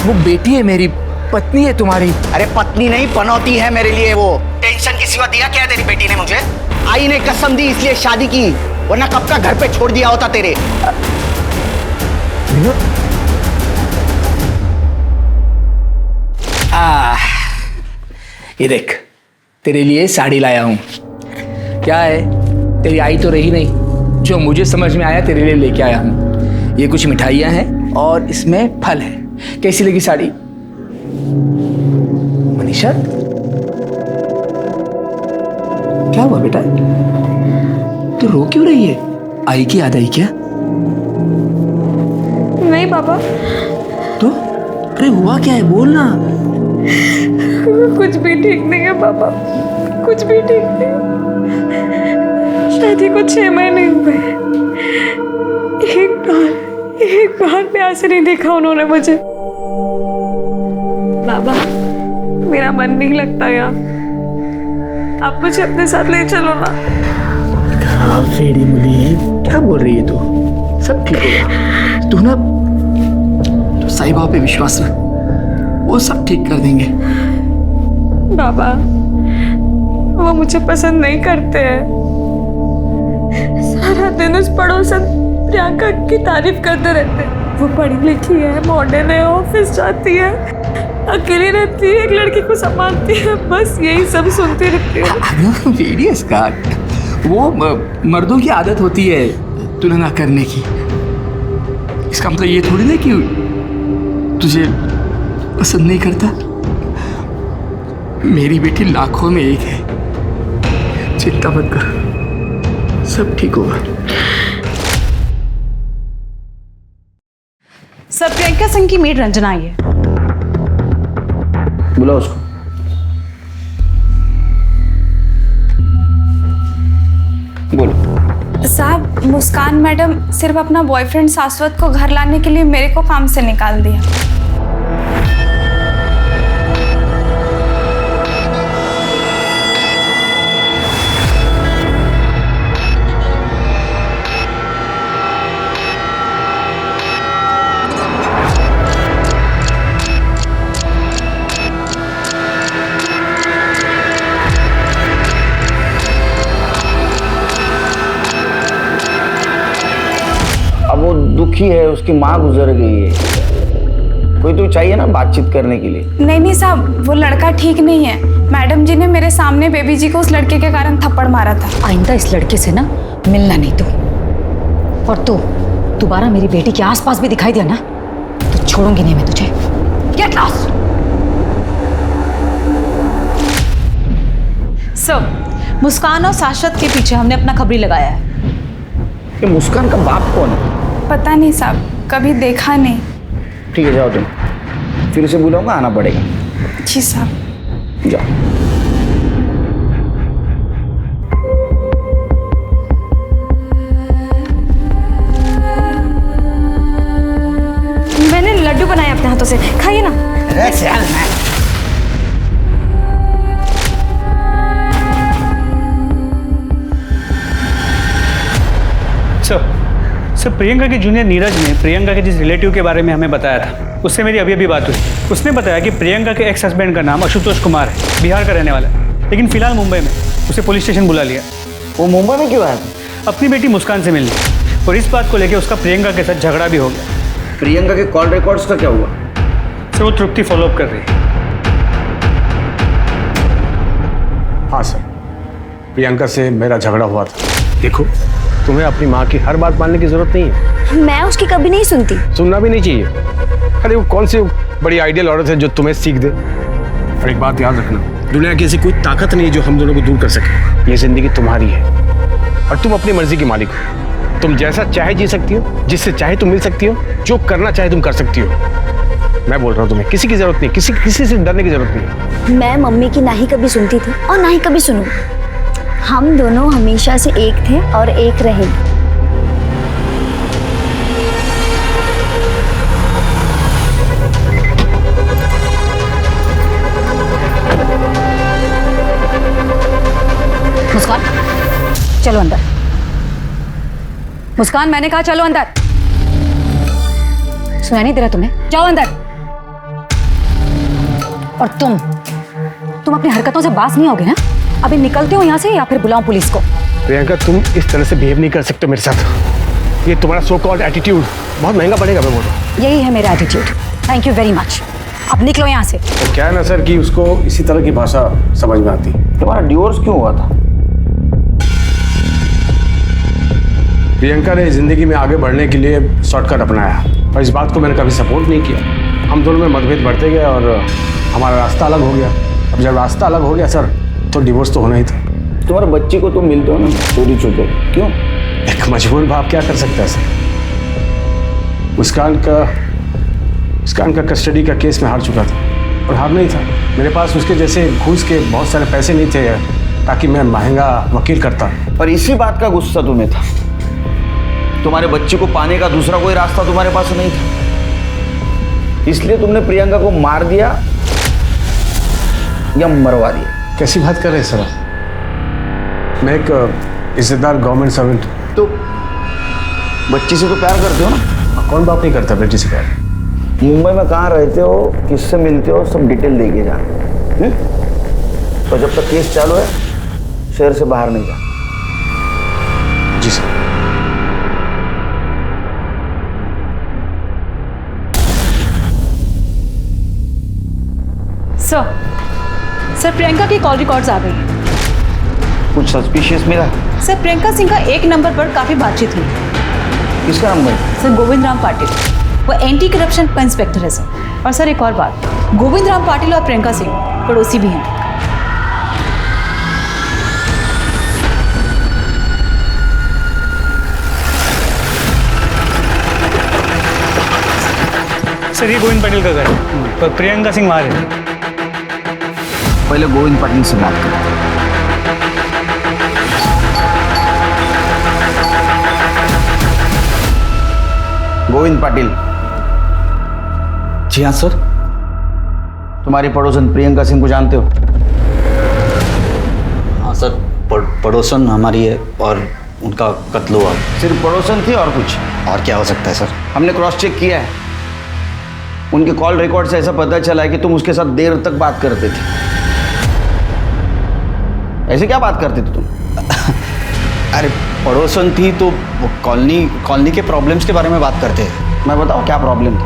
वो बेटी है मेरी, पत्नी है तुम्हारी। अरे पत्नी नहीं, पनौती है मेरे लिए वो। टेंशन की सिवा दिया क्या तेरी बेटी ने मुझे? आई ने कसम दी इसलिए शादी की, वरना कब का घर पे छोड़ दिया होता तेरे। ये देख, तेरे लिए साड़ी लाया हूं। क्या है, तेरी आई तो रही नहीं, जो मुझे समझ में आया तेरे लिए लेके आया हूं। ये कुछ मिठाइयाँ हैं और इसमें फल है। कैसी लगी साड़ी मनीषा? क्या हुआ बेटा, तू रो क्यों रही है? आई की याद आई क्या? नहीं पापा। तो अरे हुआ क्या है, बोल ना। कुछ भी ठीक नहीं है पापा, कुछ भी ठीक नहीं। शादी को 6 महीने हुए, एक बार प्यार से नहीं देखा उन्होंने मुझे। बाबा मेरा मन नहीं लगता यहाँ, आप मुझे अपने साथ ले चलो ना। फेड़ी मुली है, क्या बोल रही है तू? सब ठीक होगा, तू ना तो साईं बाबा पे विश्वास रख, वो सब ठीक कर देंगे। बाबा वो मुझे पसंद नहीं करते हैं, सारा दिन उस पड़ोसन प्रियंका की तारीफ करते रहते हैं। वो पढ़ी लिखी है, मॉडर्न है, ऑफिस जाती है, अकेली रहती है, एक लड़की को संभालती है, बस यही सब सुनती रहती है। वेरियस का वो मर्दों की आदत होती है तुलना करने की। इसका मतलब ये थोड़ी ना कि तुझे पसंद नहीं करता। मेरी बेटी लाखों में एक है, चिंता मत कर, सब ठीक होगा। सर प्रियंका सिंह की मेड रंजना आई है। बुलाओ उसको। बोलो। साहब मुस्कान मैडम सिर्फ अपना बॉयफ्रेंड शाश्वत को घर लाने के लिए मेरे को काम से निकाल दिया। अब वो दुखी है, उसकी माँ गुजर गई है। कोई तो चाहिए ना बातचीत करने के लिए। नहीं नहीं साहब, वो लड़का ठीक नहीं है। मैडम जी ने मेरे सामने बेबी जी को उस लड़के के कारण थप्पड़ मारा था। आइंदा इस लड़के से ना मिलना नहीं तू। और तू दोबारा मेरी बेटी के आसपास भी दिखाई दिया ना तो छोड़ूंगी नहीं मैं तुझे। Get lost. सर, मुस्कान और शाश्वत के पीछे हमने अपना खबरी लगाया है। ये मुस्कान का बाप कौन है? पता नहीं साहब, कभी देखा नहीं। ठीक है, जाओ तुम, फिर से बुलाऊंगा, आना पड़ेगा। जी साहब। जाओ। मैंने लड्डू बनाए अपने हाथों से, खाइए ना। सर प्रियंका के जूनियर नीरज ने प्रियंका के जिस रिलेटिव के बारे में हमें बताया था, उससे मेरी अभी बात हुई। उसने बताया कि प्रियंका के एक्स हस्बैंड का नाम आशुतोष कुमार है, बिहार का रहने वाला है, लेकिन फिलहाल मुंबई में। उसे पुलिस स्टेशन बुला लिया। वो मुंबई में क्यों आया? अपनी बेटी मुस्कान से मिलने, और इस बात को लेकर उसका प्रियंका के साथ झगड़ा भी हो गया। प्रियंका के कॉल रिकॉर्ड्स का क्या हुआ? सर वो तृप्ति फॉलोअप कर रही है। हाँ सर, प्रियंका से मेरा झगड़ा हुआ था। देखो, तुम्हें अपनी माँ की हर बात मानने की जरूरत नहीं है। मैं उसकी कभी नहीं सुनती। सुनना भी नहीं चाहिए। अरे वो कौन सी बड़ी आइडियल औरत है जो तुम्हें सीख दे। और एक बात याद रखना, दुनिया की ऐसी कोई ताकत नहीं है जो हम दोनों को दूर कर सके। ये जिंदगी तुम्हारी है और तुम अपनी मर्जी की मालिक हो। तुम जैसा चाहे जी सकती हो, जिससे चाहे तुम मिल सकती हो, जो करना चाहे तुम कर सकती हो। मैं बोल रहा हूँ, तुम्हें किसी की जरूरत नहीं, किसी से डरने की जरूरत नहीं। मैं मम्मी की ना ही कभी सुनती थी और ना ही कभी सुनूं। हम दोनों हमेशा से एक थे और एक रहेंगे। मुस्कान चलो अंदर। मुस्कान मैंने कहा चलो अंदर। सुनाई नहीं दे रहा तुम्हें? जाओ अंदर। और तुम अपनी हरकतों से बाज नहीं होगे ना? अभी निकलते हो यहाँ से या फिर बुलाऊं पुलिस को? प्रियंका, तुम इस तरह से बिहेव नहीं कर सकते मेरे साथ। ये तुम्हारा सो कॉल्ड एटीट्यूड बहुत महंगा पड़ेगा। मैं बोल रहा हूँ, यही है मेरा attitude. Thank you very much. अब निकलो यहाँ से। तो क्या है ना सर कि उसको इसी तरह की भाषा समझ में आती। तुम्हारा डिवोर्स क्यों हुआ था? प्रियंका ने जिंदगी में आगे बढ़ने के लिए शॉर्टकट अपनाया और इस बात को मैंने कभी सपोर्ट नहीं किया। हम दोनों में मतभेद बढ़ते गए और हमारा रास्ता अलग हो गया। अब जब रास्ता अलग हो गया सर, तो डिवोर्स तो होना ही था। तुम्हारे बच्चे को तुम मिलते हो ना चोरी छुपे, क्यों? एक मजबूर बाप क्या कर सकता है सर? मुस्कान का कस्टडी का केस में हार चुका था और हार नहीं था। मेरे पास उसके जैसे घूस के बहुत सारे पैसे नहीं थे ताकि मैं महंगा वकील करता। और इसी बात का गुस्सा तुम्हें था। तुम्हारे बच्चे को पाने का दूसरा कोई रास्ता तुम्हारे पास नहीं था, इसलिए तुमने प्रियंका को मार दिया या मरवा दिया। कैसी बात कर रहे हैं सर? मैं एक इज्जतदार गवर्नमेंट सर्वेंट। तो बच्ची से तो प्यार करते हो ना? कौन बाप नहीं करता बेटी से प्यार? मुंबई में कहाँ रहते हो, किससे मिलते हो, सब डिटेल देके जा। तो जब तक केस चालू है शहर से बाहर नहीं जा। जी सर। सर प्रियंका की कॉल रिकॉर्ड्स आ गई। कुछ सस्पिशियस मिला? सर प्रियंका सिंह का एक नंबर पर काफी बातचीत हुई। किसका नंबर? सर गोविंद राम पाटिल, वो एंटी करप्शन इंस्पेक्टर है सर। और सर एक और बात, गोविंद राम पाटिल और प्रियंका सिंह पड़ोसी भी हैं। सर ये गोविंद पाटिल का घर है, पर प्रियंका सिंह वहाँ रहती है। पहले गोविंद पाटिल से बात करो। गोविंद पाटिल। जी हाँ सर। तुम्हारी पड़ोसन प्रियंका सिंह को जानते हो? हाँ सर, पड़ोसन हमारी है और उनका कत्ल हुआ। सिर्फ पड़ोसन थी और कुछ? और क्या हो सकता है सर? हमने क्रॉस चेक किया है, उनके कॉल रिकॉर्ड से ऐसा पता चला है कि तुम उसके साथ देर तक बात करते थे। ऐसे क्या बात करते थे तुम? अरे पड़ोसन थी तो वो कॉलोनी के प्रॉब्लम्स के बारे में बात करते हैं। मैं बताऊँ क्या प्रॉब्लम थी?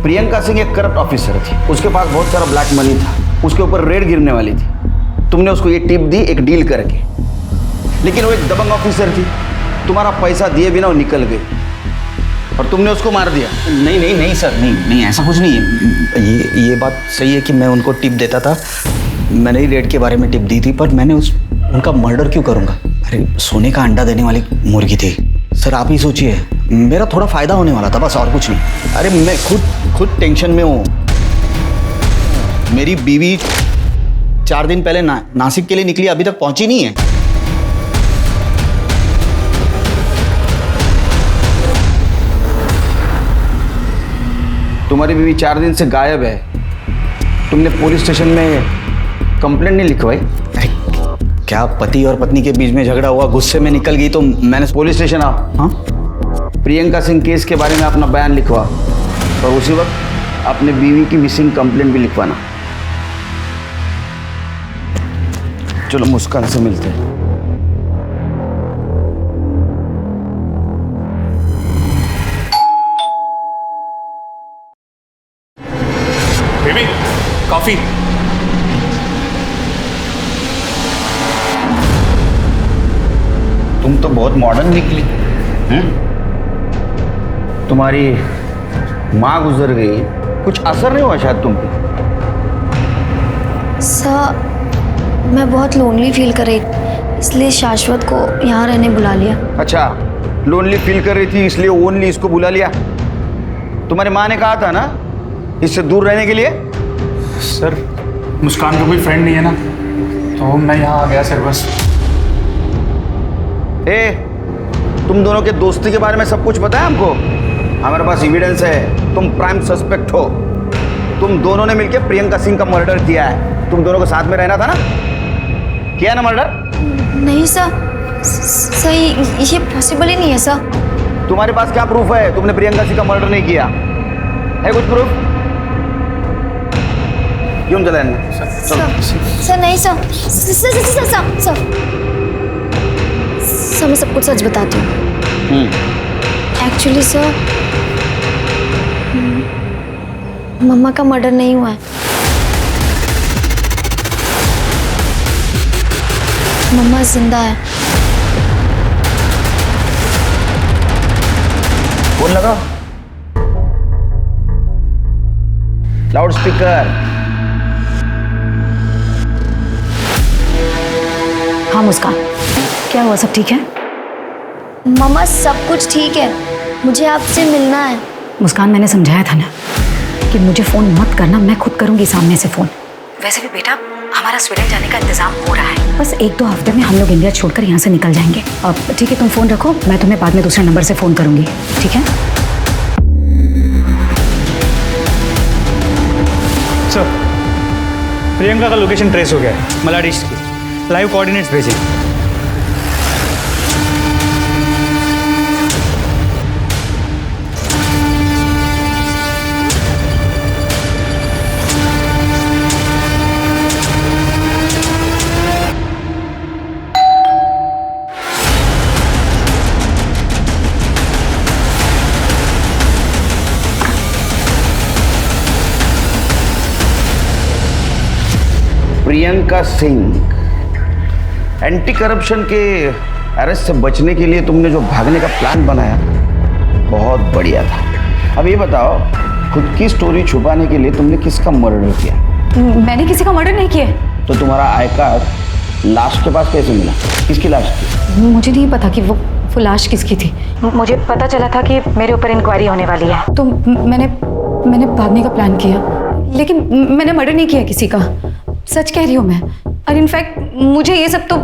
प्रियंका सिंह एक करप्ट ऑफिसर थी, उसके पास बहुत सारा ब्लैक मनी था, उसके ऊपर रेड गिरने वाली थी। तुमने उसको ये टिप दी एक डील करके, लेकिन वो एक दबंग ऑफिसर थी, तुम्हारा पैसा दिए बिना वो निकल गई और तुमने उसको मार दिया। नहीं नहीं नहीं सर, नहीं ऐसा कुछ नहीं है। ये बात सही है कि मैं उनको टिप देता था, मैंने ही रेड के बारे में टिप दी थी, पर मैंने उनका मर्डर क्यों करूँगा? अरे सोने का अंडा देने वाली मुर्गी थी सर, आप ही सोचिए, मेरा थोड़ा फायदा होने वाला था बस, और कुछ नहीं। अरे मैं खुद टेंशन में हूँ। मेरी बीवी 4 दिन पहले नासिक के लिए निकली, अभी तक पहुंची नहीं है। तुम्हारी बीवी 4 दिन से गायब है, तुमने पुलिस स्टेशन में कंप्लेंट नहीं लिखवाई? अरे क्या पति और पत्नी के बीच में झगड़ा हुआ, गुस्से में निकल गई तो मैंने पुलिस स्टेशन आओ। हाँ, प्रियंका सिंह केस के बारे में अपना बयान लिखवा और उसी वक्त अपने बीवी की मिसिंग कंप्लेंट भी लिखवाना। चलो मुस्कान से मिलते हैं। Baby coffee. तुम तो बहुत मॉडर्न निकली हैं? तुम्हारी माँ गुजर गई, कुछ असर नहीं हुआ शायद तुम पे? सर मैं बहुत लोनली फील कर रही, इसलिए शाश्वत को यहाँ रहने बुला लिया। अच्छा, लोनली फील कर रही थी इसलिए ओनली इसको बुला लिया? तुम्हारी माँ ने कहा था ना इससे दूर रहने के लिए? सर मुस्कान का कोई फ्रेंड नहीं है ना, तो मैं यहाँ आ गया सर बस। तुम दोनों के दोस्ती के बारे में सब कुछ पता है हमको, हमारे पास एविडेंस है, तुम प्राइम सस्पेक्ट हो। तुम दोनों ने मिलकर प्रियंका सिंह का मर्डर किया है, तुम दोनों को साथ में रहना था ना, किया ना मर्डर? नहीं सर, सही ये पॉसिबल ही नहीं है सर। तुम्हारे पास क्या प्रूफ है तुमने प्रियंका सिंह का मर्डर नहीं किया है? कुछ प्रूफ? क्यों चला सर नहीं सर, सर मैं सब कुछ सच बताती हूँ। एक्चुअली सर मम्मा का मर्डर नहीं हुआ है, मम्मा जिंदा है। फोन लगा, लाउड स्पीकर। हाँ मुस्कान, क्या हुआ, सब ठीक है? मम्मा सब कुछ ठीक है, मुझे आपसे मिलना है। मुस्कान मैंने समझाया था ना कि मुझे फ़ोन मत करना, मैं खुद करूँगी सामने से फ़ोन। वैसे भी बेटा हमारा स्वीडन जाने का इंतजाम हो रहा है, बस 1-2 हफ्ते में हम लोग इंडिया छोड़कर यहाँ से निकल जाएंगे। अब ठीक है, तुम फ़ोन रखो, मैं तुम्हें बाद में दूसरे नंबर से फ़ोन करूँगी, ठीक है? सर प्रियंका का लोकेशन ट्रेस हो गया है, मलाड ईस्ट की। लाइव कोऑर्डिनेट्स भेजें। प्रियंका सिंह, एंटी करप्शन के अरेस्ट से बचने के लिए तुमने जो भागने का प्लान बनाया बहुत बढ़िया था। अब ये बताओ, खुद की स्टोरी छुपाने के लिए तुमने किसका मर्डर किया? मैंने किसी का मर्डर नहीं किया। तो तुम्हारा आई कार्ड लाश के पास कैसे मिला? किसकी लाश थी? मुझे नहीं पता कि वो लाश किसकी थी। मुझे पता चला था कि मेरे ऊपर इंक्वायरी होने वाली है, तो मैंने भागने का प्लान किया, लेकिन मैंने मर्डर नहीं किया किसी का, सच कह रही हूँ मैं। और इनफैक्ट मुझे ये सब तो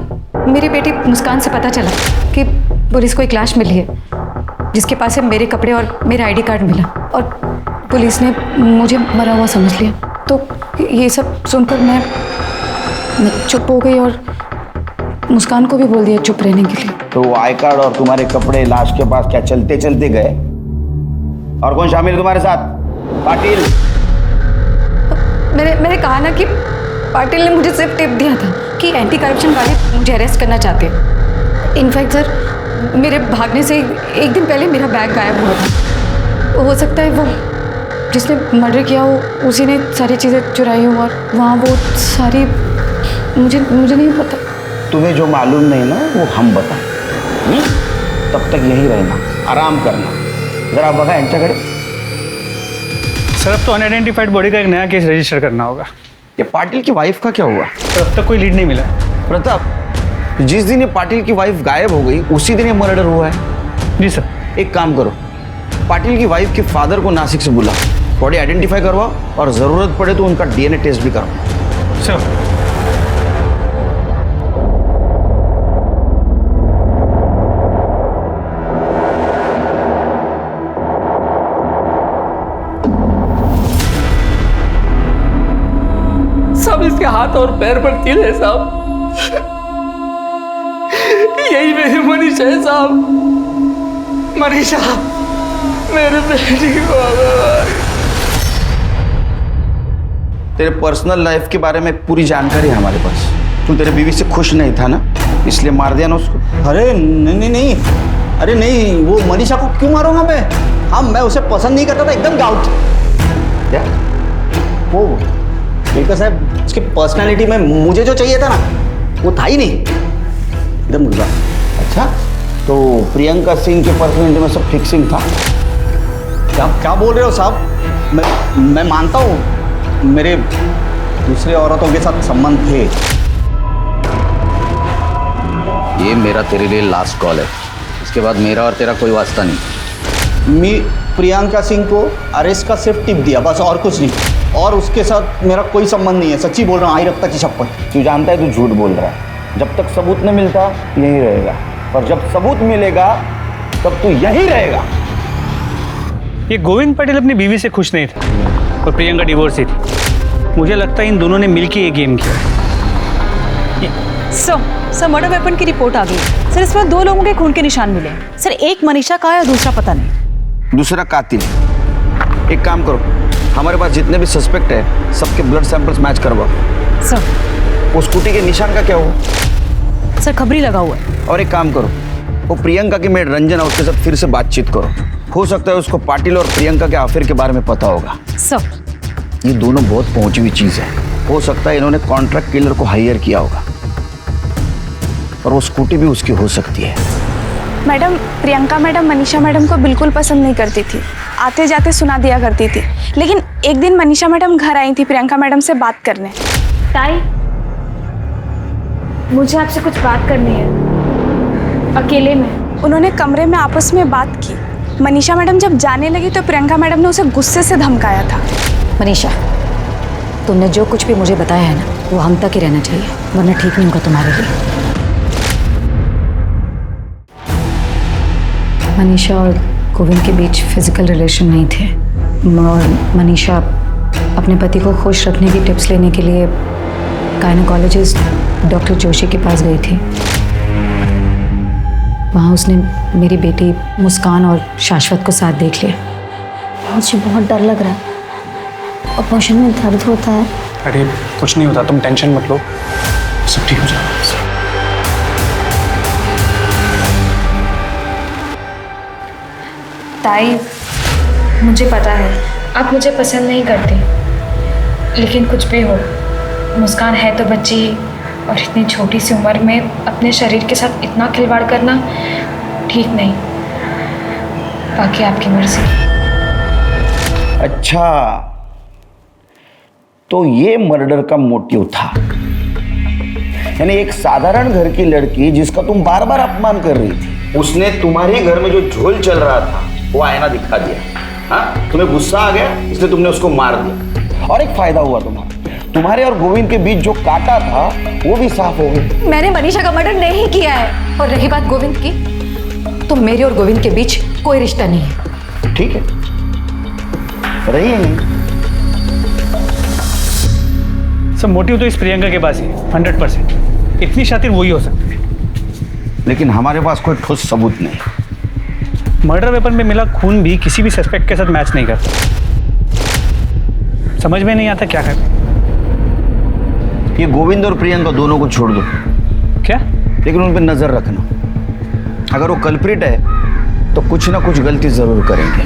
मेरी बेटी मुस्कान से पता चला कि पुलिस को एक लाश मिली है जिसके पास से मेरे कपड़े और मेरा आईडी कार्ड मिला, और पुलिस ने मुझे मरा हुआ समझ लिया। तो ये सब सुनकर मैं चुप हो गई और मुस्कान को भी बोल दिया चुप रहने के लिए। तो वो आई कार्ड और तुम्हारे कपड़े लाश के पास क्या चलते चलते गए? और कौन शामिल है तुम्हारे साथ? पाटिल। मैंने कहा ना कि पाटिल ने मुझे सिर्फ टिप दिया था कि एंटी करप्शन वाले मुझे अरेस्ट करना चाहते हैं। इनफैक्ट सर मेरे भागने से एक दिन पहले मेरा बैग गायब हुआ था, हो सकता है वो जिसने मर्डर किया हो उसी ने सारी चीज़ें चुराई हो, और वहाँ वो सारी मुझे नहीं पता। तुम्हें जो मालूम नहीं ना वो हम बताएं। तब तक यही रहना, आराम करना। जरा बघा यांच्याकडे। सर अब तो अनआइडेंटिफाइड बॉडी का एक नया केस रजिस्टर करना होगा। ये पाटिल की वाइफ का क्या हुआ? अब तक कोई लीड नहीं मिला। प्रताप, जिस दिन ये पाटिल की वाइफ गायब हो गई उसी दिन ये मर्डर हुआ है। जी सर। एक काम करो, पाटिल की वाइफ के फादर को नासिक से बुला, बॉडी आइडेंटिफाई करवाओ और जरूरत पड़े तो उनका डीएनए टेस्ट भी करवाओ। सर। सब इसके हाथ और पैर पर तिल है साहब। यही मेरी मनीषा है साहब। मनीषा, मेरे बेटी को तेरे पर्सनल लाइफ के बारे में पूरी जानकारी है हमारे पास। तू तेरे बीवी से खुश नहीं था ना, इसलिए मार दिया ना उसको। अरे नहीं, अरे नहीं, वो मनीषा को क्यों मारूंगा मैं? हाँ, मैं उसे पसंद नहीं करता था, एकदम डाउट। क्या वो स्पीकर साहब, उसकी पर्सनालिटी में मुझे जो चाहिए था ना वो था ही नहीं, एकदम गुजरा। अच्छा, तो प्रियंका सिंह के पर्सनालिटी में सब फिक्सिंग था? क्या बोल रहे हो साहब? मैं मानता हूँ मेरे दूसरे औरतों के साथ संबंध थे। ये मेरा तेरे लिए लास्ट कॉल है, इसके बाद मेरा और तेरा कोई वास्ता नहीं। मैं प्रियंका सिंह को अरेस्ट का सिर्फ टिप दिया, बस, और कुछ नहीं। और उसके साथ मेरा कोई संबंध नहीं है, सच्ची बोल रहा हूँ, आई रफ्ता की शपथ। तू जानता है तू झूठ बोल रहा है। जब तक सबूत नहीं मिलता यहीं रहेगा, और जब सबूत मिलेगा तब तू यहीं रहेगा। ये गोविंद पटेल अपनी बीवी से खुश नहीं था और प्रियंका डिवोर्स ही थी। मुझे लगता है इन दोनों ने मिलकर ये गेम किया। सर मर्डर वेपन की रिपोर्ट आ गई सर। इसमें 2 लोगों के खून के निशान मिले सर। एक मनीषा का है और दूसरा पता नहीं। दूसरा कातिल। एक काम करो, हमारे पास जितने भी सस्पेक्ट है सबके ब्लड सैंपल्स मैच करवाओ। सर वो स्कूटी के निशान का क्या हुआ? सर खबरी लगा हुआ है। और एक काम करो, वो प्रियंका की मेड रंजन है, उसके साथ फिर से बातचीत करो। हो सकता है उसको पाटिल और प्रियंका के अफेयर के बारे में पता होगा। सर ये दोनों बहुत पहुंची हुई चीज है। हो सकता है इन्होंने कॉन्ट्रैक्ट किलर को हायर किया होगा, और वो स्कूटी भी उसकी हो सकती है। Madam, Priyanka madam Manisha madam को बिल्कुल पसंद नहीं करती थी, आते जाते सुना दिया करती थी। लेकिन एक दिन मनीषा मैडम घर आई थी प्रियंका मैडम से बात करने। ताई, मुझे आपसे कुछ बात करनी है, अकेले में। उन्होंने कमरे में आपस में बात की। मनीषा मैडम जब जाने लगी तो प्रियंका मैडम ने उसे गुस्से से धमकाया था। मनीषा, तुमने जो कुछ भी मुझे बताया है ना वो हम तक ही रहना चाहिए, वरना ठीक नहीं होगा तुम्हारे लिए। मनीषा और गोविंद के बीच फिजिकल रिलेशन नहीं थे, और मनीषा अपने पति को खुश रखने की टिप्स लेने के लिए गायनोकोलॉजिस्ट डॉक्टर जोशी के पास गई थी। वहाँ उसने मेरी बेटी मुस्कान और शाश्वत को साथ देख लिया। मुझे बहुत डर लग रहा है, ऑपरेशन में दर्द होता है। अरे कुछ नहीं होता, तुम टेंशन मत लो, सब ठीक हो जाएगा। ताई, मुझे पता है आप मुझे पसंद नहीं करते, लेकिन कुछ भी हो, मुस्कान है तो बच्ची ही, और इतनी छोटी सी उम्र में अपने शरीर के साथ इतना खिलवाड़ करना ठीक नहीं। बाकी आपकी मर्जी। अच्छा, तो ये मर्डर का मोटिव था, यानी एक साधारण घर की लड़की जिसका तुम बार बार अपमान कर रही थी, उसने तुम्हारे घर में जो झोल चल रहा था वो आईना दिखा दिया। हाँ, तुम्हें गुस्सा आ गया इसलिए तुमने उसको मार दिया, और एक फायदा हुआ तुम्हारे और गोविंद के बीच जो कांटा था वो भी साफ हो गया। मैंने मनीषा का मर्डर नहीं किया है, और रही बात गोविंद की, तो मेरे और गोविंद के बीच कोई रिश्ता नहीं है। ठीक है, रही है नहीं। सब मोटिव तो इस प्रियंका के पास ही है 100%। इतनी शातिर वही हो सकती है, लेकिन हमारे पास कोई ठोस सबूत नहीं। मर्डर वेपन में मिला खून भी किसी भी सस्पेक्ट के साथ मैच नहीं करता। समझ में नहीं आता क्या करें। ये गोविंद और प्रियंका दोनों को छोड़ दो। क्या? लेकिन उन पर नजर रखना, अगर वो कल्प्रिट है तो कुछ ना कुछ गलती जरूर करेंगे।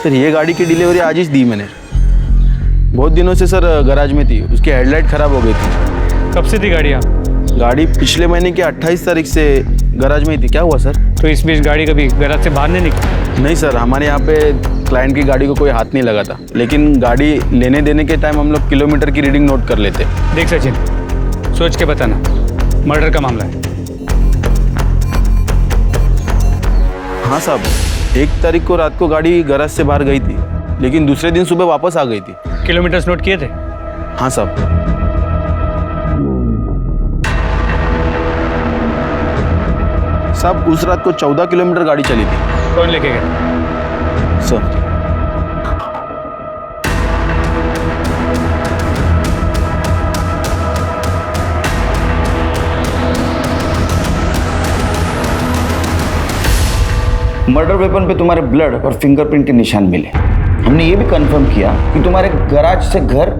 सर ये गाड़ी की डिलीवरी आज ही दी मैंने। बहुत दिनों से सर गैराज में थी, उसकी हेडलाइट खराब हो गई थी। कब से थी गाड़ी यहाँ? गाड़ी पिछले महीने की 28 तारीख से गैराज में ही थी। क्या हुआ सर? तो इस बीच गाड़ी कभी गैराज से बाहर नहीं निकली? नहीं सर, हमारे यहाँ पे क्लाइंट की गाड़ी को कोई हाथ नहीं लगा था, लेकिन गाड़ी लेने देने के टाइम हम लोग किलोमीटर की रीडिंग नोट कर लेते। देख सचिन, सोच के बताना, मर्डर का मामला है। हाँ साहब, 1 तारीख को रात को गाड़ी गैराज से बाहर गई थी, लेकिन दूसरे दिन सुबह वापस आ गई थी। किलोमीटर्स नोट किए थे? हाँ साहब। साहब उस रात को 14 किलोमीटर गाड़ी चली थी। कौन लेके गया? सर मर्डर वेपन पे तुम्हारे ब्लड और फिंगरप्रिंट के निशान मिले। हमने ये भी कंफर्म किया कि तुम्हारे गैराज से घर,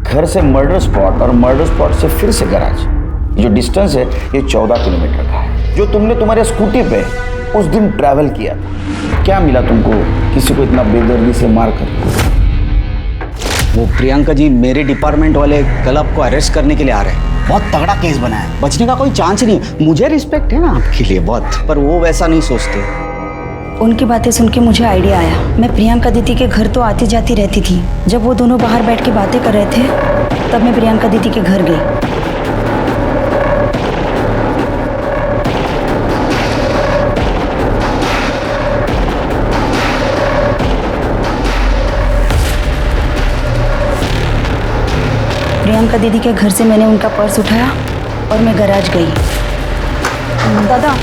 घर से मर्डर स्पॉट और मर्डर स्पॉट से फिर से गैराज, जो डिस्टेंस है ये 14 किलोमीटर का है, जो तुमने तुम्हारे स्कूटी पे उस दिन ट्रैवल किया था। क्या मिला तुमको किसी को इतना बेदर्दी से मार कर? वो प्रियंका जी मेरे डिपार्टमेंट वाले कल आपको अरेस्ट करने के लिए आ रहे हैं। बहुत तगड़ा केस बना है, बचने का कोई चांस नहीं। मुझे रिस्पेक्ट है ना आपके लिए बहुत, पर वो वैसा नहीं सोचते। उनकी बातें सुन के मुझे आइडिया आया। मैं प्रियंका दीदी के घर तो आती जाती रहती थी। जब वो दोनों बाहर बैठ के बातें कर रहे थे तब मैं प्रियंका दीदी के घर गई। प्रियंका दीदी के घर से मैंने उनका पर्स उठाया और मैं गैराज गई। दादा,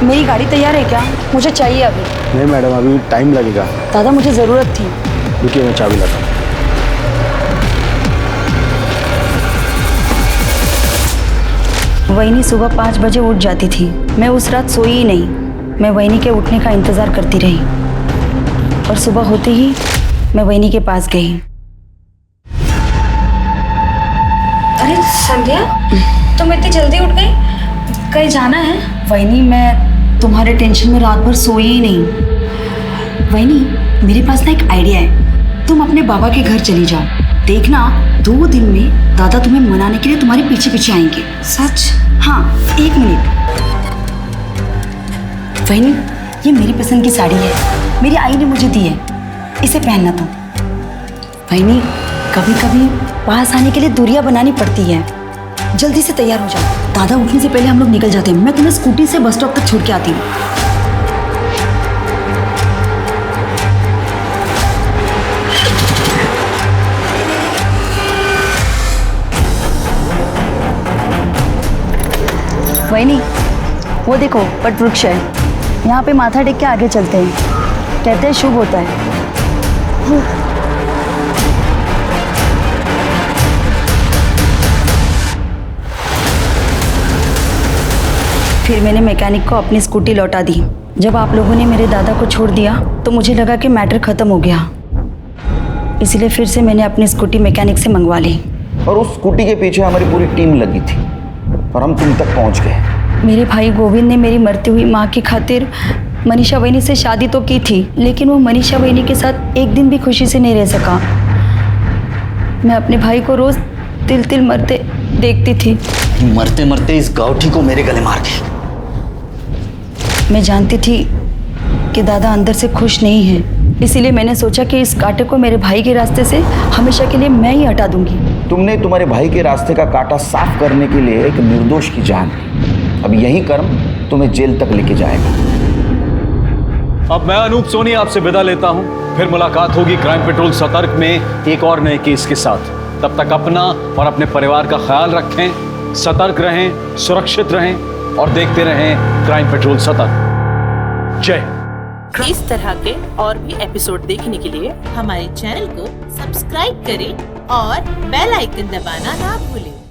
मेरी गाड़ी तैयार है क्या? मुझे चाहिए अभी। नहीं मैडम, अभी टाइम लगेगा। दादा मुझे ज़रूरत थी। रुकिए, मैं चाबी लाता हूँ। वहीनी सुबह 5 बजे उठ जाती थी। मैं उस रात सोई ही नहीं। मैं वहीनी के उठने का इंतज़ार करती रही और सुबह होते ही मैं वहीनी के पास गई। अरे संध्या, तुम इतनी जल्दी उठ गई? कहीं जाना है? वहीनी, मैं तुम्हारे टेंशन में रात भर सोई ही नहीं। वहीनी, मेरे पास ना एक आइडिया है। तुम अपने बाबा के घर चली जाओ। देखना 2 दिन में दादा तुम्हें मनाने के लिए तुम्हारे पीछे पीछे आएंगे। सच? हाँ, 1 मिनट। वहीनी, ये मेरी पसंद की साड़ी है, मेरी आई ने मुझे दी है, इसे पहनना तुम। वहीनी, कभी कभी पास आने के लिए दूरियां बनानी पड़ती है। जल्दी से तैयार हो जाओ, दादा उठने से पहले हम लोग निकल जाते हैं। मैं तुम्हें स्कूटी से बस स्टॉप तक छोड़ के आती हूँ। वहीनी, वो देखो वट वृक्ष है, यहाँ पे माथा टेक के आगे चलते हैं। कहते हैं शुभ होता है। फिर मैंने मैकेनिक को अपनी स्कूटी लौटा दी। जब आप लोगों ने मेरे दादा को छोड़ दिया तो मुझे लगा कि मैटर ख़त्म हो गया, इसलिए फिर से मैंने अपनी स्कूटी मैकेनिक से मंगवा ली। और उस स्कूटी के पीछे हमारी पूरी टीम लगी थी और हम तुम तक पहुंच गए। मेरे भाई गोविंद ने मेरी मरती हुई माँ की खातिर मनीषा वहीनी से शादी तो की थी, लेकिन वो मनीषा वहीनी के साथ एक दिन भी खुशी से नहीं रह सका। मैं अपने भाई को रोज़ तिल तिल मरते देखती थी। मरते मरते इस गाउठी को मेरे गले मार गई। मैं जानती थी कि दादा अंदर से खुश नहीं है, इसीलिए मैंने सोचा कि इस कांटे को मेरे भाई के रास्ते से हमेशा के लिए मैं ही हटा दूंगी। तुमने तुम्हारे भाई के रास्ते का कांटा साफ करने के लिए एक निर्दोष की जान ली। अब यही कर्म तुम्हें जेल तक लेके जाएगा। अब मैं अनूप सोनी आपसे विदा लेता हूं। फिर मुलाकात होगी क्राइम पेट्रोल सतर्क में एक और नए केस के साथ। तब तक अपना और अपने परिवार का ख्याल रखें, सतर्क रहें, सुरक्षित रहें और देखते रहें क्राइम पेट्रोल सतर्क। जय। इस तरह के और भी एपिसोड देखने के लिए हमारे चैनल को सब्सक्राइब करें और बेल आइकन दबाना ना भूलें।